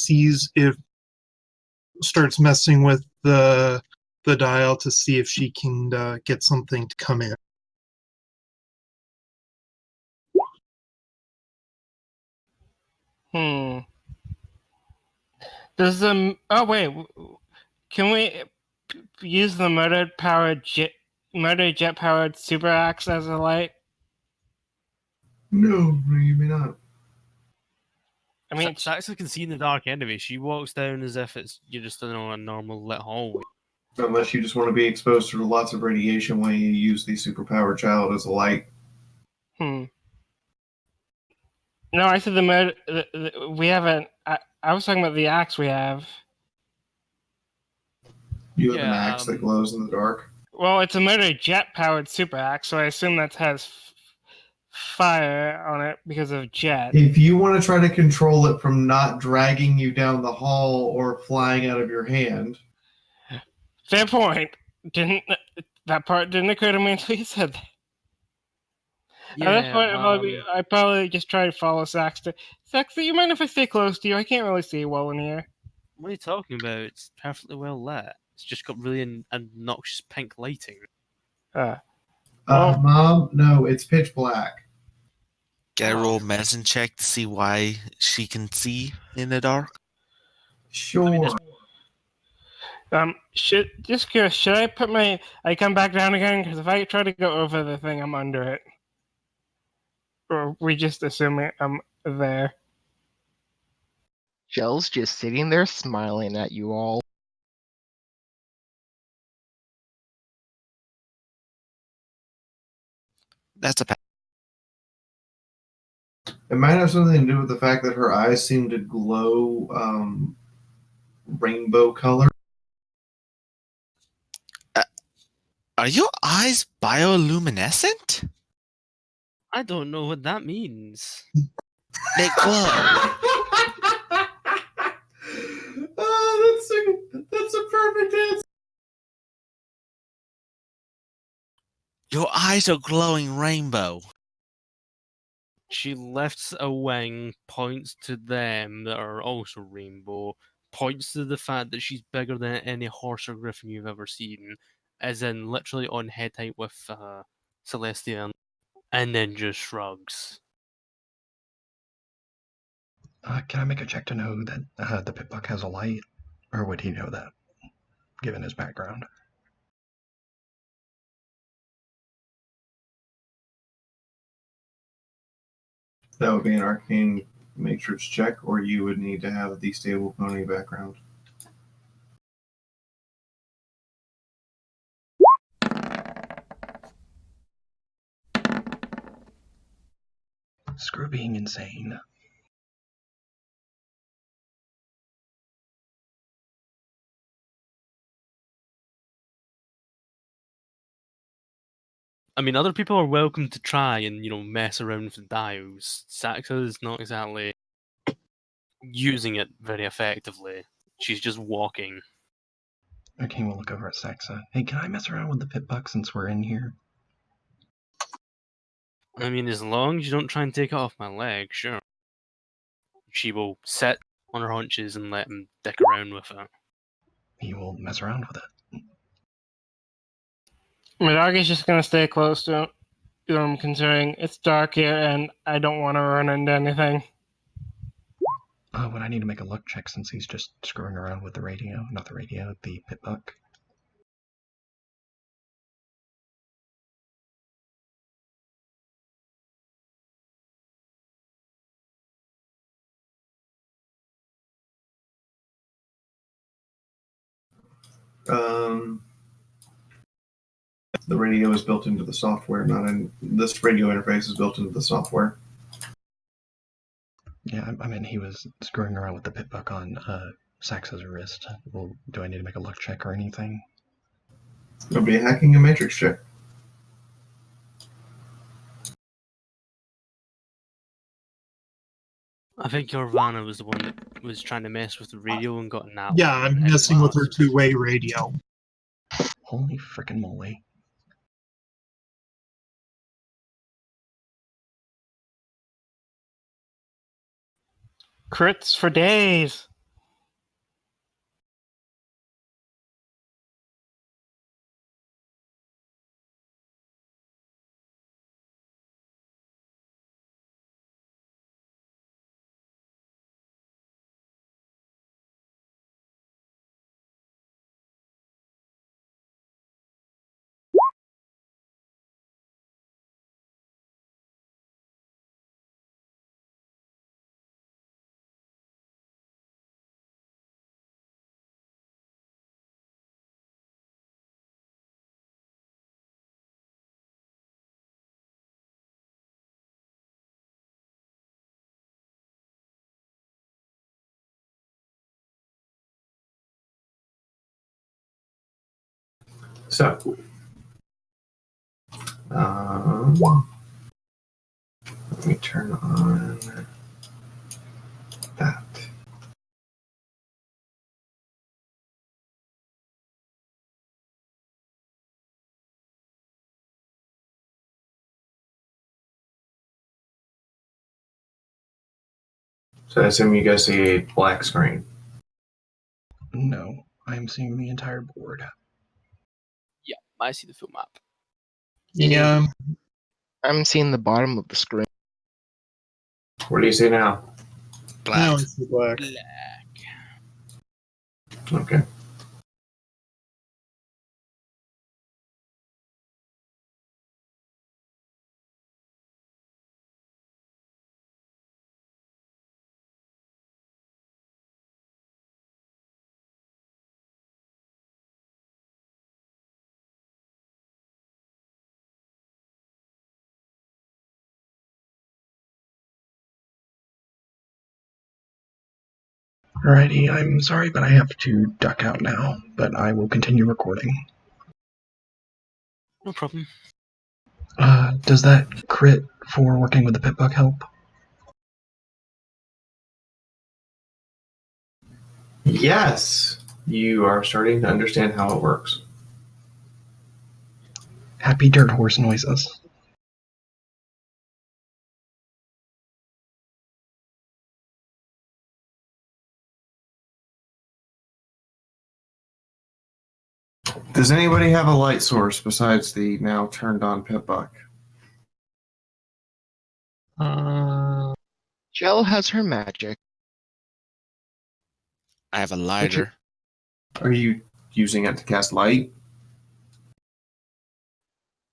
starts messing with the dial to see if she can get something to come in.
Does the can we use the motor jet powered super axe as a light?
No, you may not.
I mean,
Saxa can see in the dark anyway. She walks down as if you're just in a normal lit hallway.
Unless you just want to be exposed to lots of radiation when you use the superpowered child as a light.
No, I said the motor. We have an. I was talking about the axe we have.
You have an axe that glows in the dark.
Well, it's a motor jet powered super axe, so I assume that has fire on it because of jet.
If you want to try to control it from not dragging you down the hall or flying out of your hand,
Fair point. That part didn't occur to me until you said that. At this point, I probably just try to follow Saxton. Saxton, you mind if I stay close to you? I can't really see well in here.
What are you talking about? It's perfectly well lit. It's just got really obnoxious pink lighting.
Mom, no, it's pitch black.
Get a roll medicine check to see why she can see in the dark.
Sure.
Should I put I come back down again? Because if I try to go over the thing, I'm under it. Or we just assume I'm there.
Jell's just sitting there smiling at you all.
That's a pass.
It might have something to do with the fact that her eyes seem to glow rainbow color.
Are your eyes bioluminescent?
I don't know what that means.
They glow.
That's a perfect answer.
Your eyes are glowing rainbow.
She lifts a wing, points to them that are also rainbow, points to the fact that she's bigger than any horse or griffin you've ever seen, as in literally on head height with Celestia, and then just shrugs.
Can I make a check to know that the Pip-Buck has a light? Or would he know that, given his background?
That would be an arcane matrix check, or you would need to have the stable pony background.
Screw being insane.
I mean, other people are welcome to try and, mess around with the dials. Saxa is not exactly using it very effectively. She's just walking.
Okay, we'll look over at Saxa. Hey, can I mess around with the Pip-Buck since we're in here?
I mean, as long as you don't try and take it off my leg, sure. She will sit on her haunches and let him dick around with it.
He will mess around with it.
My dog is just gonna stay close to him, considering it's dark here and I don't want to run into anything.
Would I need to make a luck check since he's just screwing around with the radio? Not the radio, the Pip-Buck.
The radio is built into the software, this radio interface is built into the software.
Yeah, I mean, he was screwing around with the Pip-Buck on Saxa's wrist. Well, do I need to make a luck check or anything?
It'll be hacking a matrix check.
I think Yorvana was the one that was trying to mess with the radio and got in that
Yeah,
one,
I'm
and
messing with her
lost.
two-way radio.
Holy frickin' moly.
Crits for days.
So, Let me turn on that. So I assume you guys see a black screen.
No, I am seeing the entire board.
Yeah, I see the full map.
Yeah.
I'm seeing the bottom of the screen.
What do you see now?
Black.
Now it's the black.
Okay.
Alrighty, I'm sorry, but I have to duck out now, but I will continue recording.
No problem.
Does that crit for working with the pit bug help?
Yes, you are starting to understand how it works.
Happy dirt horse noises.
Does anybody have a light source besides the now turned on pit buck?
Jill has her magic.
I have a
Which
lighter.
Are you using it to cast light?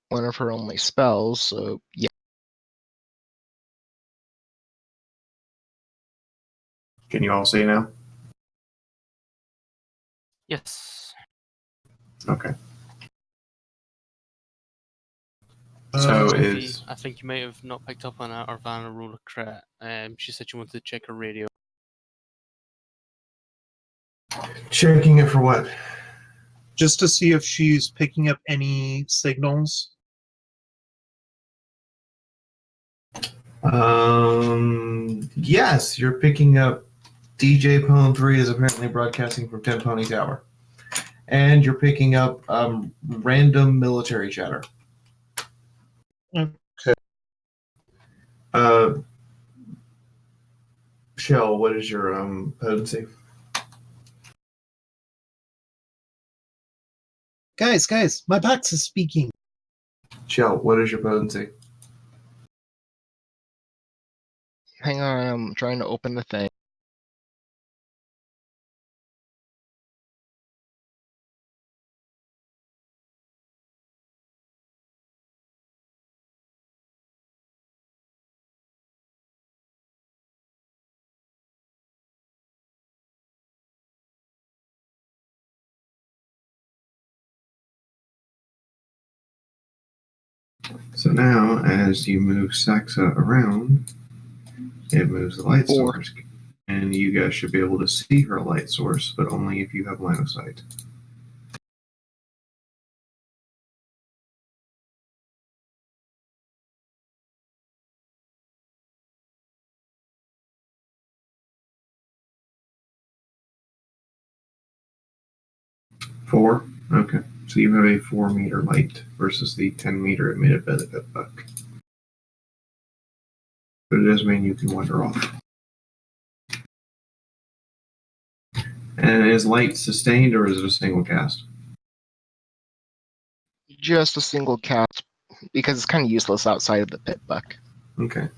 one of her only spells, so yeah.
Can you all see now?
Yes.
Okay.
So
is
I think you may have not picked up on Arvana roll a crit. She said she wanted to check her radio.
checking it for what?
just to see if she's picking up any signals.
Yes, you're picking up DJ Pone 3 is apparently broadcasting from 10 Pony Tower. And you're picking up random military chatter.
Okay.
Shell, what is your potency?
Guys, my box is speaking.
Shell, what is your potency?
Hang on, I'm trying to open the thing.
So now, as you move Saxa around, it moves the light
4.
source. And you guys should be able to see her light source, but only if you have line of sight. Four? Okay. So you have a 4-meter light versus the 10-meter emitted by the pit buck. But it does mean you can wander off. And is light sustained or is it a single cast?
Just a single cast, because it's kind of useless outside of the pit buck.
Okay.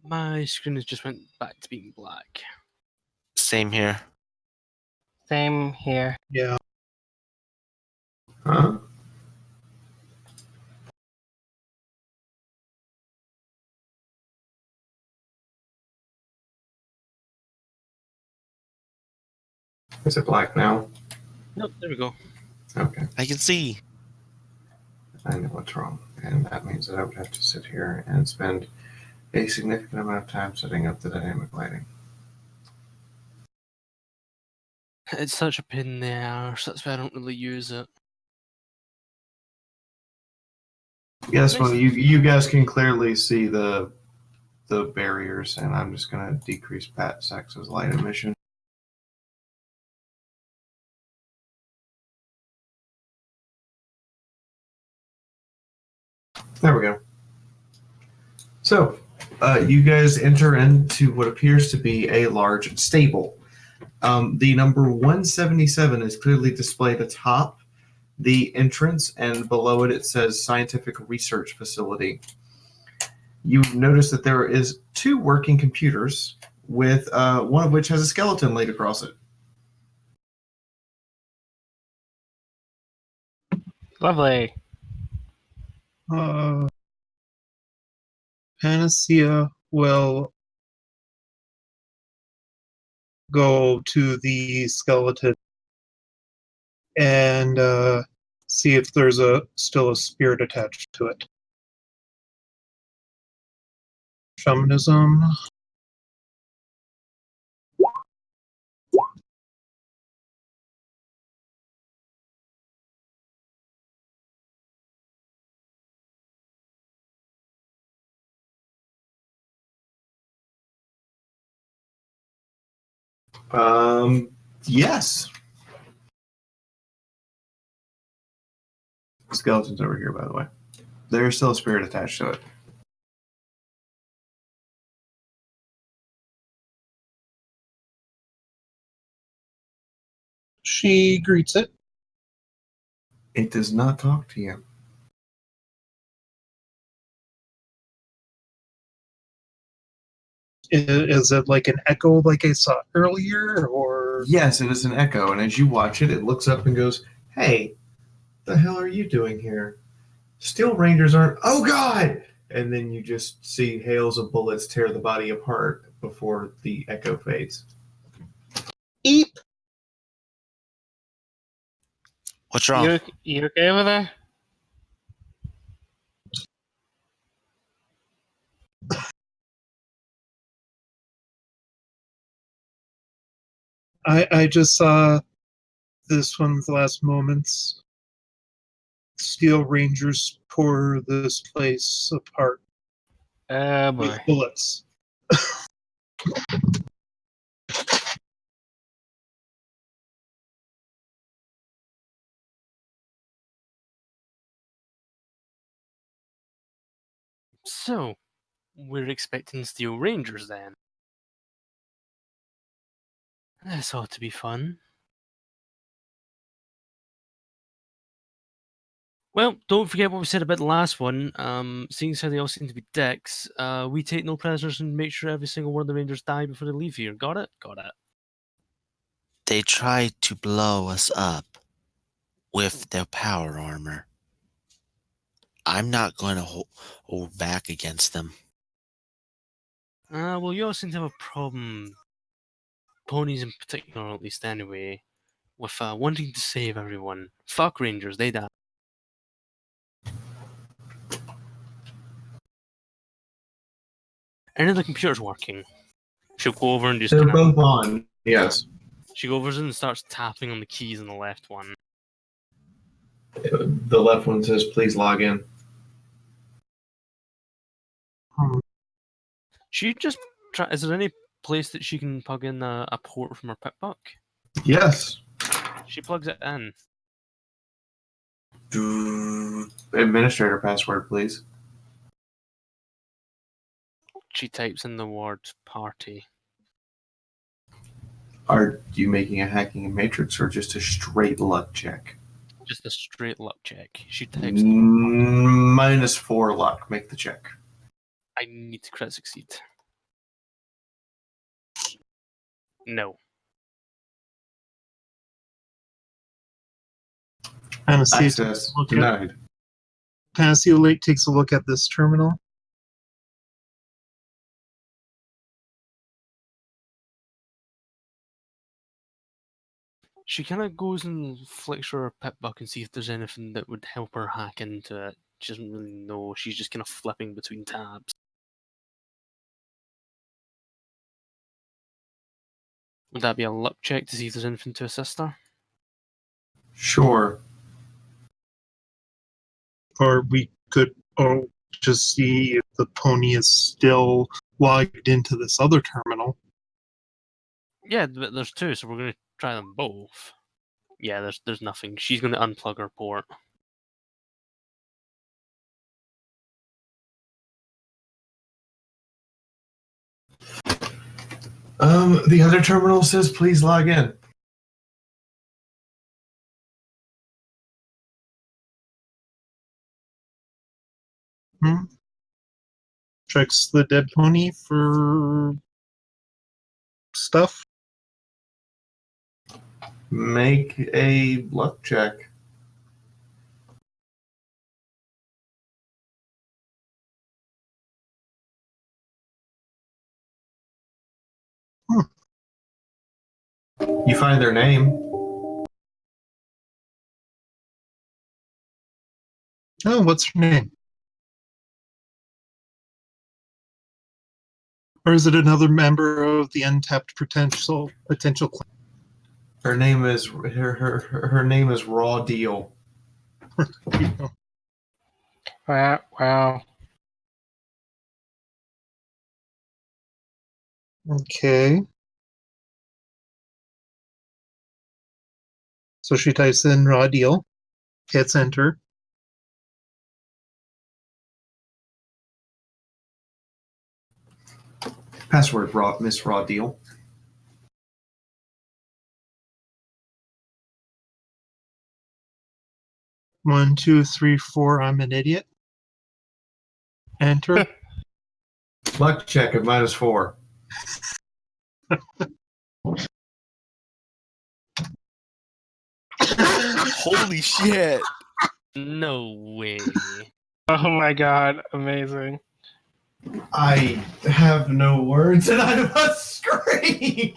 My screen has just went back to being black.
Same here.
Same here.
Yeah.
Huh? Is it black now?
Nope, there we go.
Okay.
I can see.
I know what's wrong. And that means that I would have to sit here and spend a significant amount of time setting up the dynamic lighting.
It's such a pain in the arse, that's why I don't really use it.
Yes, well, you guys can clearly see the barriers, and I'm just going to decrease Pat Sax's light emission. There we go. So, you guys enter into what appears to be a large stable. The number 177 is clearly displayed atop the entrance, and below it says Scientific Research Facility. You notice that there is 2 working computers, with one of which has a skeleton laid across it.
Lovely.
Panacea will go to the skeleton and see if there's still a spirit attached to it. Shamanism.
Yes. The skeleton's over here, by the way. There's still a spirit attached to it.
She greets it.
It does not talk to you.
Is it like an echo like I saw earlier, or?
Yes, it is an echo, and as you watch it, it looks up and goes, "Hey, the hell are you doing here? Steel Rangers aren't... Oh, God!" And then you just see hails of bullets tear the body apart before the echo fades.
Eep!
What's wrong?
You okay over there?
I just saw this one's last moments. Steel Rangers tore this place apart
Oh
with
boy.
bullets.
So, we're expecting Steel Rangers then. This ought to be fun. Well, don't forget what we said about the last one. Seeing as how they all seem to be dicks, we take no prisoners and make sure every single one of the Rangers die before they leave here. Got it? Got it.
They tried to blow us up with their power armor. I'm not going to hold back against them.
Well, you all seem to have a problem, ponies in particular, at least anyway, with wanting to save everyone. Fuck Rangers, they die. Any of the computers working? She'll go over and just
They're
kinda,
both on. Yes.
she goes over and starts tapping on the keys on the left one.
The left one says, "Please log in."
She just try. Is there any place that she can plug in a port from her PipBuck?
Yes.
She plugs it in.
Administrator password, please.
She types in the word party.
Are you making a hacking matrix or just a straight luck check?
Just a straight luck check. She types in the word party.
-4 luck. Make the check.
I need to crit succeed. No.
Panacea
Access
look
denied.
Panacea Lake takes a look at this terminal.
She kind of goes and flicks her PipBuck and see if there's anything that would help her hack into it. She doesn't really know. She's just kind of flipping between tabs. Would that be a luck check to see if there's anything to assist her?
Sure.
Or we could or just see if the pony is still logged into this other terminal.
Yeah, but there's two, so we're gonna try them both. Yeah, there's nothing. She's gonna unplug her port.
The other terminal says please log in.
Checks the dead pony for stuff.
Make a luck check. You find their name.
Oh, what's her name? Or is it another member of the untapped potential claim?
Her name is her name is Raw Deal.
Wow.
Okay. So she types in raw deal, hits enter.
Password Miss Raw Deal.
One, two, three, four. I'm an idiot. Enter.
Luck check at -4.
Holy shit!
No way.
Oh my god, amazing.
I have no words and I must scream.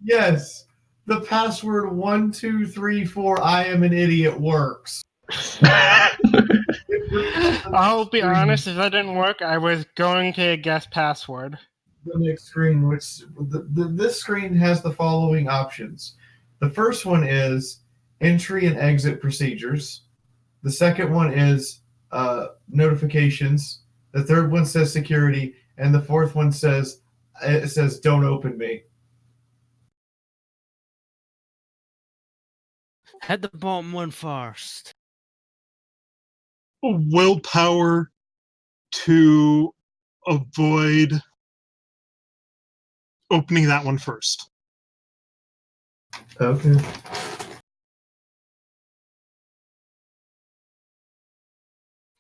Yes. The password 1234 I am an idiot works.
I'll be honest, if that didn't work, I was going to guess password.
The next screen, which this screen has the following options. The first one is entry and exit procedures. The second one is notifications. The third one says security, and the fourth one says don't open me.
Hit the bottom one first.
Willpower to avoid opening that one first.
Okay.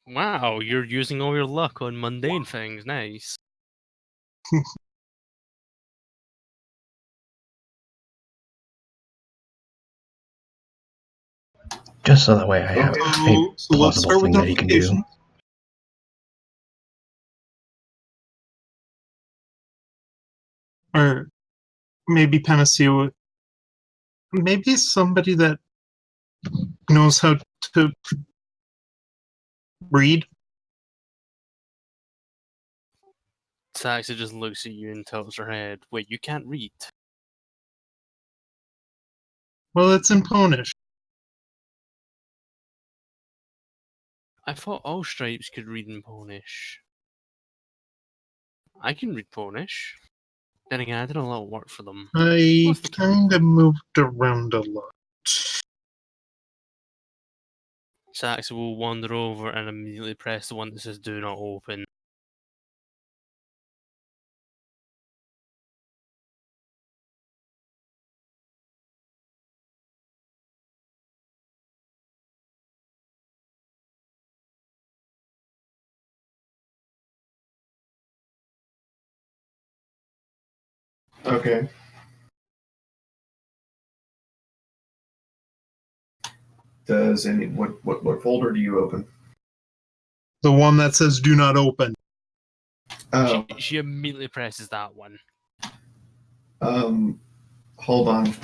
Wow, you're using all your luck on mundane things. Nice.
Just so that way I have a
So let's
plausible
start with
thing that he can do.
notifications. Or maybe Panacea. Maybe somebody that knows how to read.
Saxa just looks at you and tilts her head. Wait, you can't read?
Well, it's in Ponish.
I thought all stripes could read in Ponish. I can read Ponish. Then again, I did a lot of work for them.
I
What's the
kind of moved around a lot.
Saxa will wander over and immediately press the one that says "Do not open."
Okay. Does any what folder do you open?
The one that says "Do not open."
Oh,
She immediately presses that one.
hold on.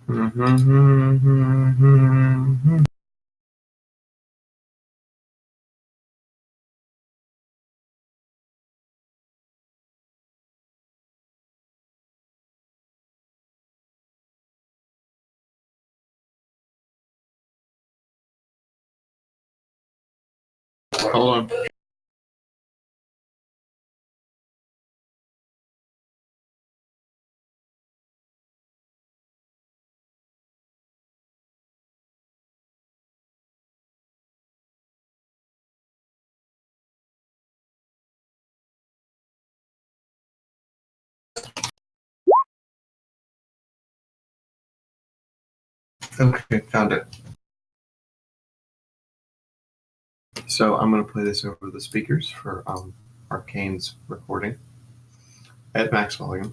Hold on. Okay, found it. So I'm going to play this over the speakers for Arcane's recording at max volume.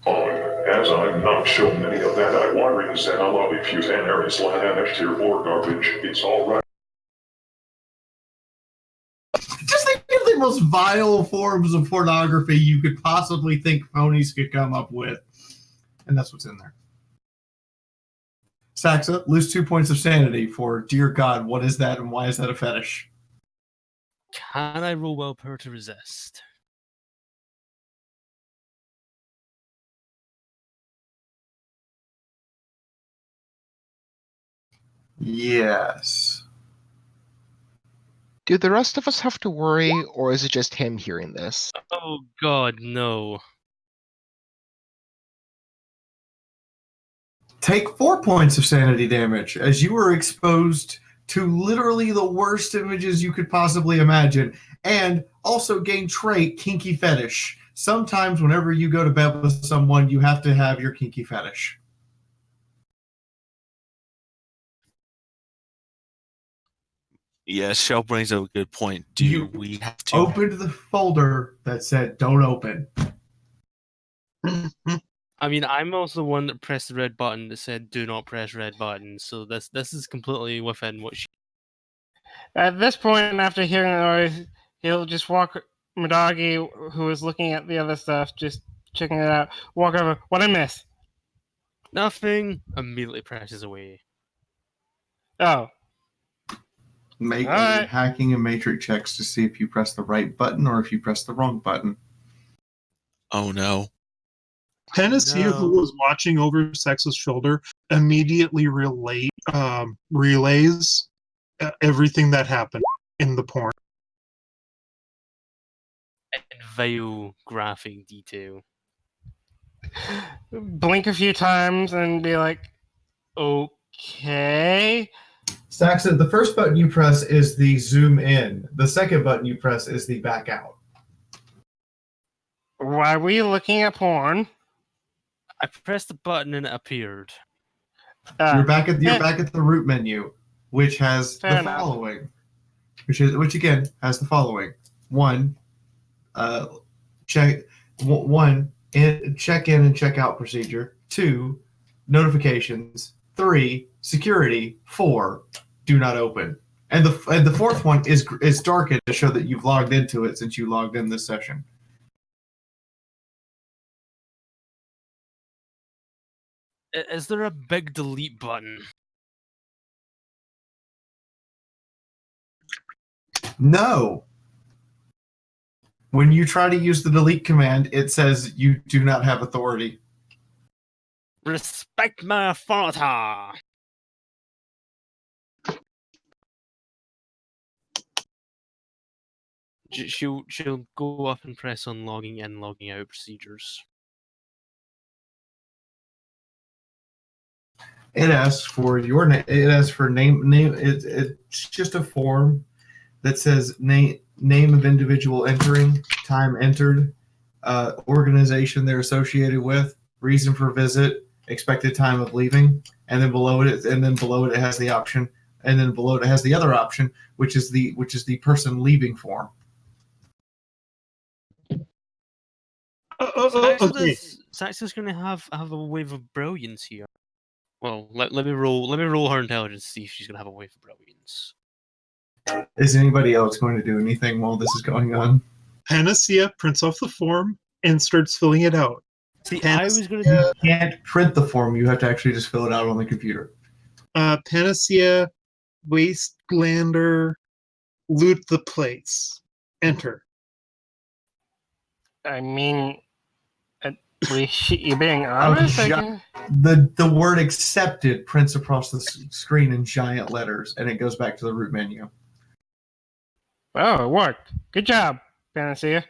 As I'm not shown any of that, I want to say I love if you and Aries next to your board garbage. It's all right.
Just think of the most vile forms of pornography you could possibly think ponies could come up with. And that's what's in there. Saxa, lose 2 points of sanity for, dear God, what is that and why is that a fetish?
Can I roll willpower to resist?
Yes.
Do the rest of us have to worry, or is it just him hearing this?
Oh God, no.
Take 4 points of sanity damage as you were exposed to literally the worst images you could possibly imagine, and also gain trait kinky fetish. Sometimes whenever you go to bed with someone, you have to have your kinky fetish.
Yeah, Shell brings up a good point.
You
We have to
opened the folder that said don't open.
I mean, I'm also the one that pressed the red button that said "Do not press red button." So this is completely within what she.
At this point, after hearing the noise, he'll just walk Madagi, who is looking at the other stuff, just checking it out. Walk over. What I miss?
Nothing. Immediately presses away.
Oh,
Make
All right.
hacking and matrix checks to see if you press the right button or if you press the wrong button.
Oh no.
Tennessee,
No.
who was watching over Sex's shoulder, immediately relays everything that happened in the porn.
In vile graphic detail.
blink a few times and be like, okay.
Saxon, the first button you press is the zoom in. The second button you press is the back out.
Why were you looking at porn?
I pressed the button and it appeared.
You're back at the root menu, which has
Fair
the
enough.
following. Which again has the following: one, check check in and check out procedure. 2, notifications. 3, security. 4, do not open. And the fourth one is darkened to show that you've logged into it since you logged in this session.
Is there a big delete button?
No. When you try to use the delete command, it says you do not have authority.
Respect my authority. She'll go up and press on logging in, logging out procedures.
It asks for your name. It asks for name. It's just a form that says name of individual entering, time entered, organization they're associated with, reason for visit, expected time of leaving, and then below it has the option, and then below it has the other option, which is the person leaving form.
Okay.
Saxon's going to have a wave of brilliance here. Well, let me roll her intelligence to see if she's going to have a wave of brilliance.
Is anybody else going to do anything while this is going on?
Panacea prints off the form and starts filling it out.
See, I was going to.
You can't print the form. You have to actually just fill it out on the computer.
Panacea, Wastelander, loot the place. Enter.
I mean, at least you're being
I'm
honest. I
shocked.
can...
The word accepted prints across the screen in giant letters, and it goes back to the root menu.
Oh, it worked. Good job, Panacea.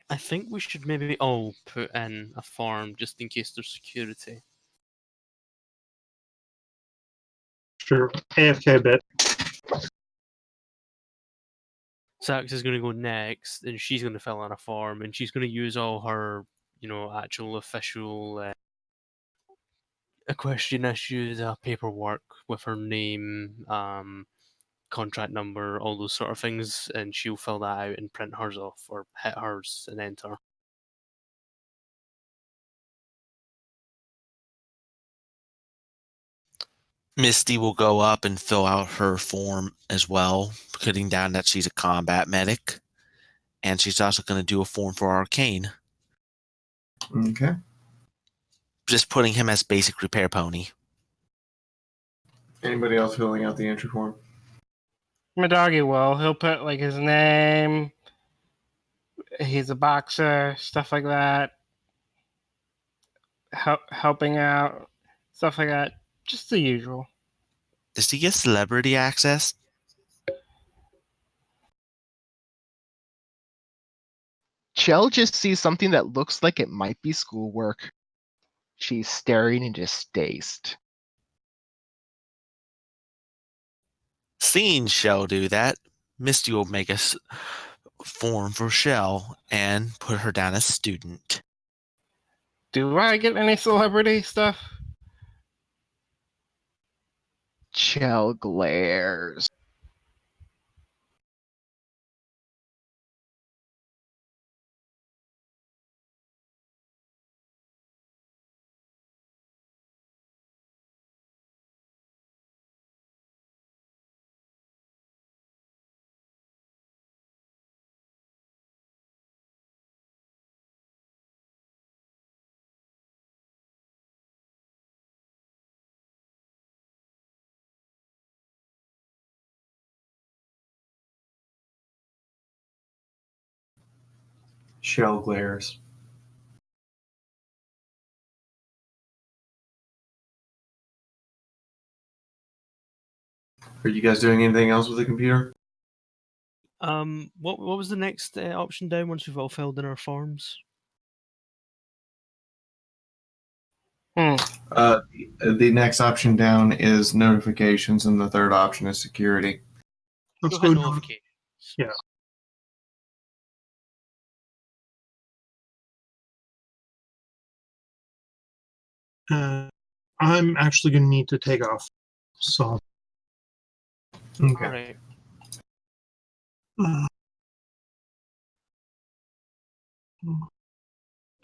I think we should maybe all put in a form just in case there's security.
Sure. AFK bit.
Sax is going to go next, and she's going to fill in a form, and she's going to use all her, actual official equestrian issues, paperwork with her name, contract number, all those sort of things, and she'll fill that out and print hers off, or hit hers and enter.
Misty will go up and fill out her form as well, putting down that she's a combat medic. And she's also going to do a form for Arcane,
Okay.
just putting him as basic repair pony.
Anybody else filling out the entry form?
My doggy will. He'll put like his name. He's a boxer, stuff like that. Helping out, stuff like that. Just the usual.
Does he get celebrity access?
Chell just sees something that looks like it might be schoolwork. She's staring and just dazed.
Seeing Shell do that, Misty will make a form for Shell and put her down as student.
Do I get any celebrity stuff?
Chell glares.
Shell glares. Are you guys doing anything else with the computer?
What was the next option down once we've all filled in our forms?
The next option down is notifications, and the third option is security.
Let's
Go hit
go.
notifications.
Yeah. I'm actually going to need to take off. So.
Okay.
All right.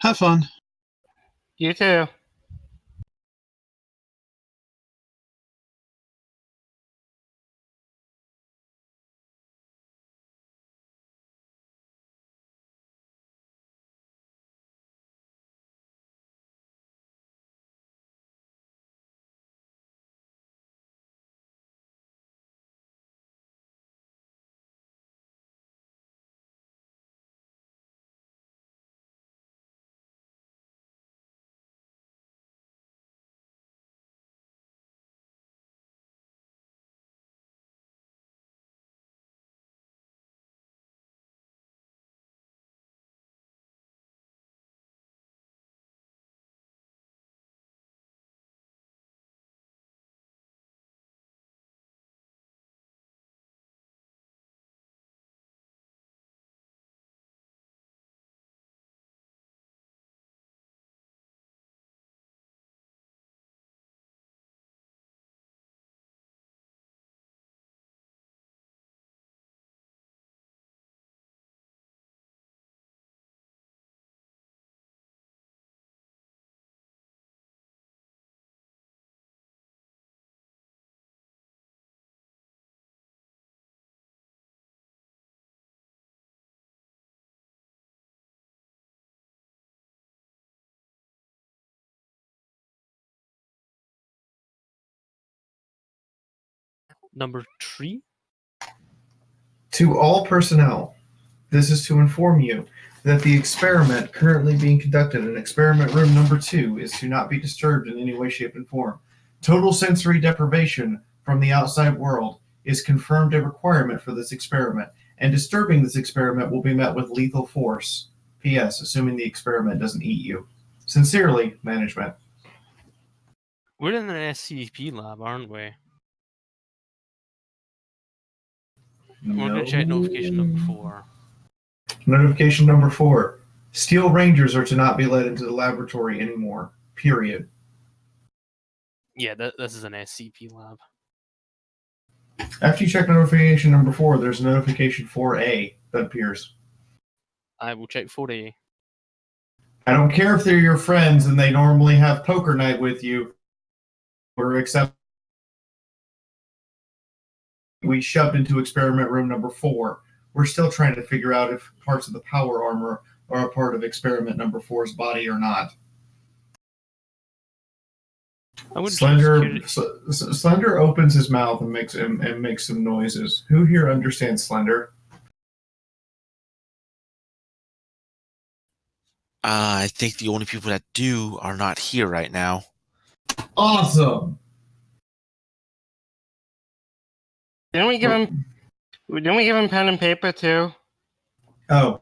Have fun.
You too.
Number 3?
To all personnel, this is to inform you that the experiment currently being conducted in experiment room number 2 is to not be disturbed in any way, shape, and form. Total sensory deprivation from the outside world is confirmed a requirement for this experiment, and disturbing this experiment will be met with lethal force. P.S. Assuming the experiment doesn't eat you. Sincerely, management.
We're in an SCP lab, aren't we? We're going to check notification number 4.
Notification number 4. Steel Rangers are to not be let into the laboratory anymore. Period.
Yeah, this is an SCP lab.
After you check notification number 4, there's notification 4A that appears.
I will check 4A.
I don't care if they're your friends and they normally have poker night with you, or except we shoved into experiment room number 4. We're still trying to figure out if parts of the power armor are a part of experiment number 4's body or not. Slender opens his mouth and makes some noises. Who here understands Slender?
I think the only people that do are not here right now.
Awesome.
Didn't we give him pen and paper too?
Oh.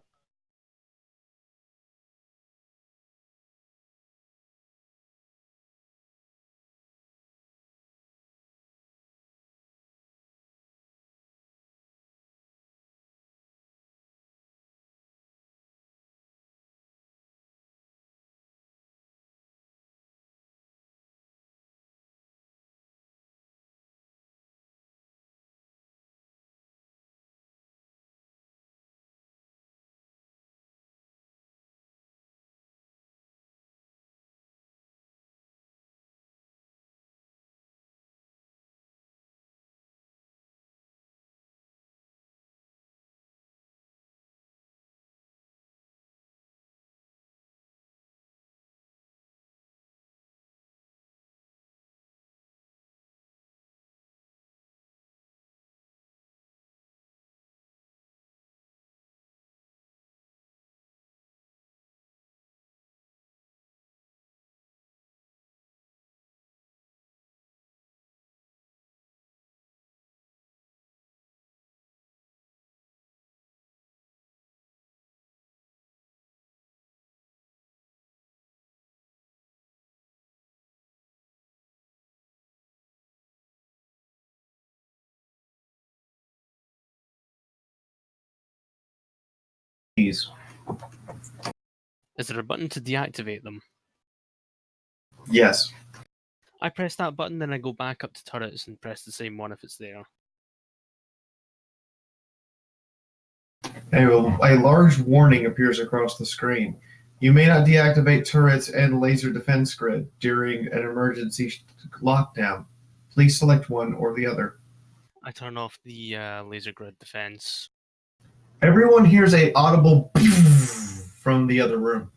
Is there a button to deactivate them?
Yes.
I press that button, then I go back up to turrets and press the same one if it's there.
A large warning appears across the screen. You may not deactivate turrets and laser defense grid during an emergency lockdown. Please select one or the other.
I turn off the laser grid defense.
Everyone hears a audible from the other room.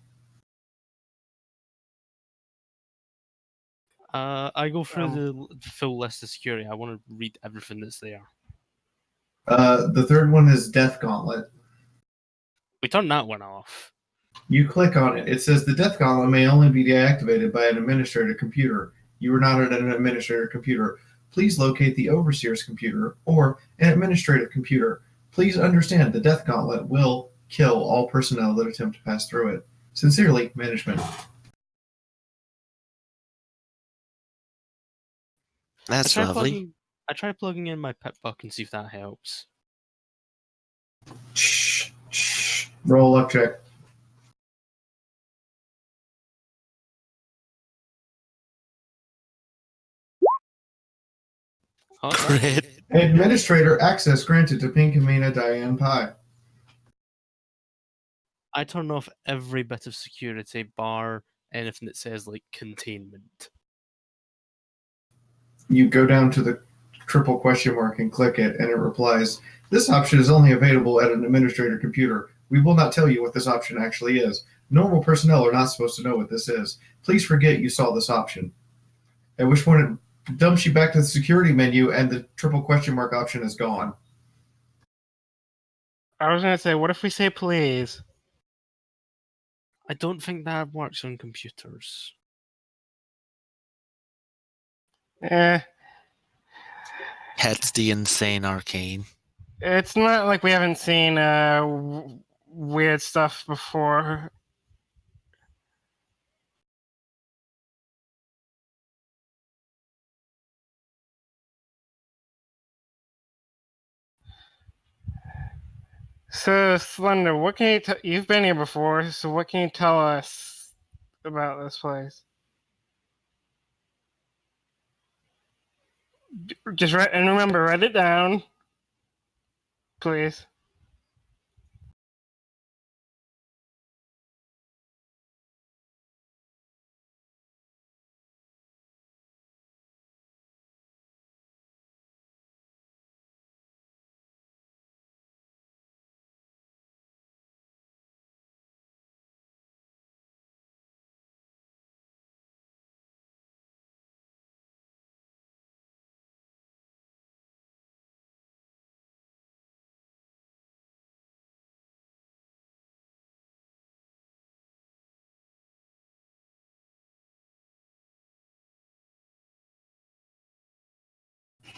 I go through the full list of security. I want to read everything that's there.
The third one is Death Gauntlet.
We turn that one off.
You click on it. It says the Death Gauntlet may only be deactivated by an administrator computer. You are not an administrator computer. Please locate the Overseer's computer or an administrative computer. Please understand the Death Gauntlet will kill all personnel that attempt to pass through it. Sincerely, management.
That's lovely.
I try plugging in my pet buck and see if that helps.
Shh, shh. Roll luck check.
Crit.
Administrator access granted to Pink Amina Diane Pie.
I turn off every bit of security, bar anything that says like containment.
You go down to the triple question mark and click it, and it replies, "This option is only available at an administrator computer. We will not tell you what this option actually is. Normal personnel are not supposed to know what this is. Please forget you saw this option." At which point dumps you back to the security menu, and the triple question mark option is gone.
I was gonna say, what if we say please?
I don't think that works on computers.
Eh,
That's the insane arcane.
it's not like we haven't seen weird stuff before. So, Slender, what can you you've been here before, so what can you tell us about this place? Just write, and remember, write it down, please.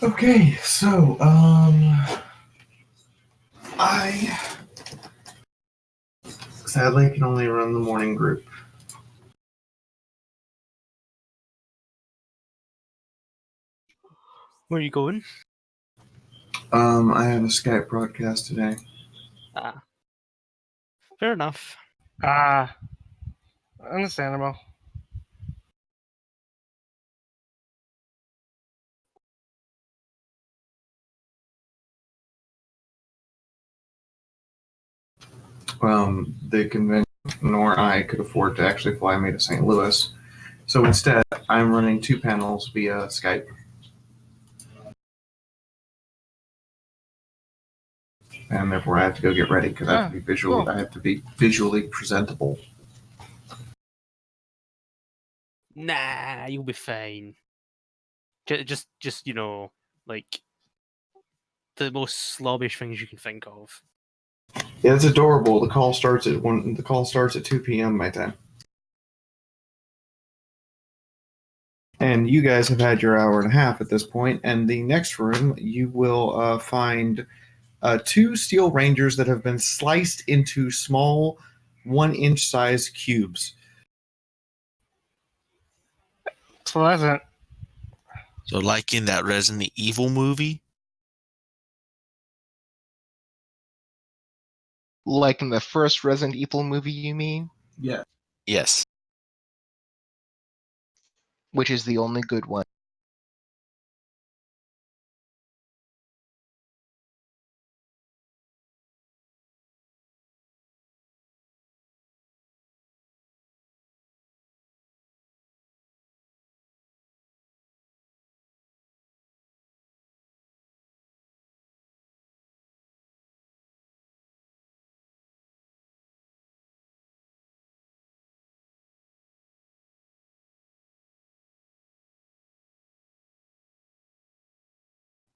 Okay, so I sadly can only run the morning group.
Where are you going?
I have a Skype broadcast today.
Ah. Fair enough.
Ah, understandable.
The convention nor I could afford to actually fly me to St. Louis. So instead, I'm running 2 panels via Skype. And therefore I have to go get ready because I have to be visually
cool.
I have to be visually presentable.
Nah, you'll be fine. Just like the most slobbish things you can think of.
Yeah, it's adorable. The call starts at 2 p.m. my time. And you guys have had your hour and a half at this point, and the next room you will find 2 steel rangers that have been sliced into small 1-inch size cubes.
Pleasant.
So, like in that Resident Evil movie?
Like in the first Resident Evil movie, you mean?
Yeah.
Yes.
Which is the only good one.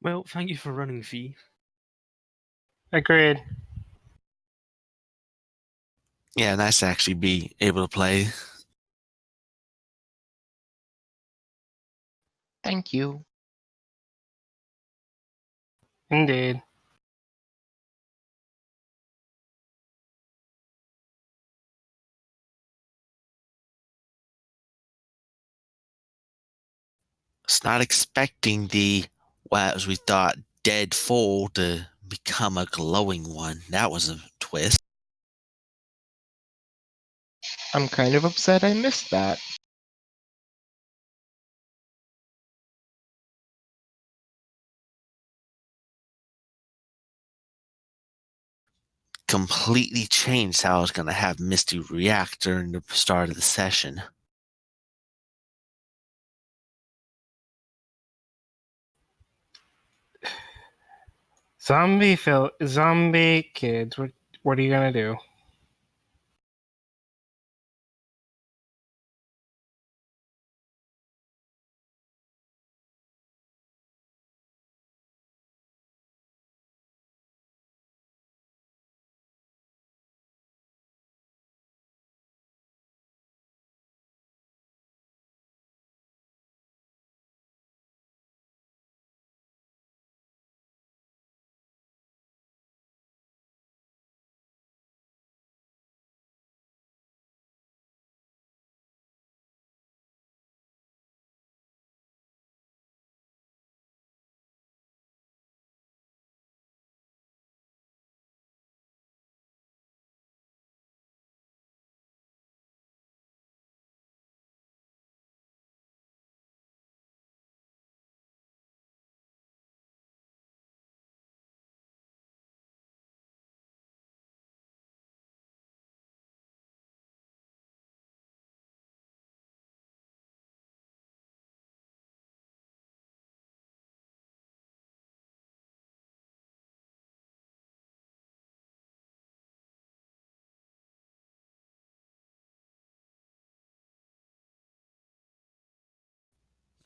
Well, thank you for running, V.
Agreed.
Yeah, nice to actually be able to play.
Thank you.
Indeed.
Was not expecting the, well, as we thought, dead foal to become a glowing one. That was a twist.
I'm kind of upset I missed that.
Completely changed how I was going to have Misty react during the start of the session.
Zombie kids. What are you gonna do?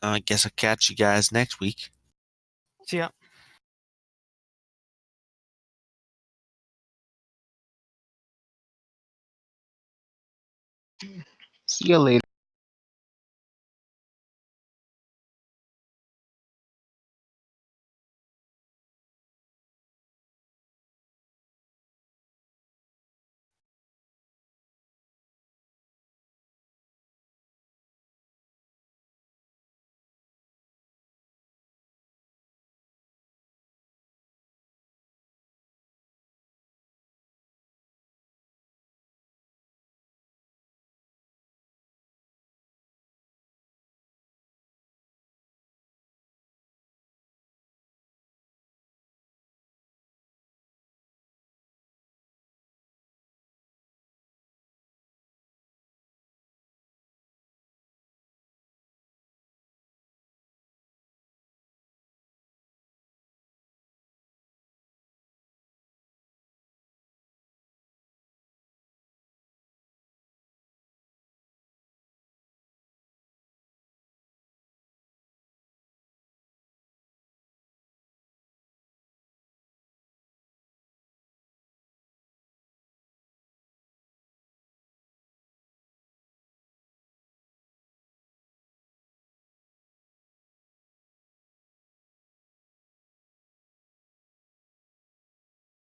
I guess I'll catch you guys next week.
See ya.
See you later.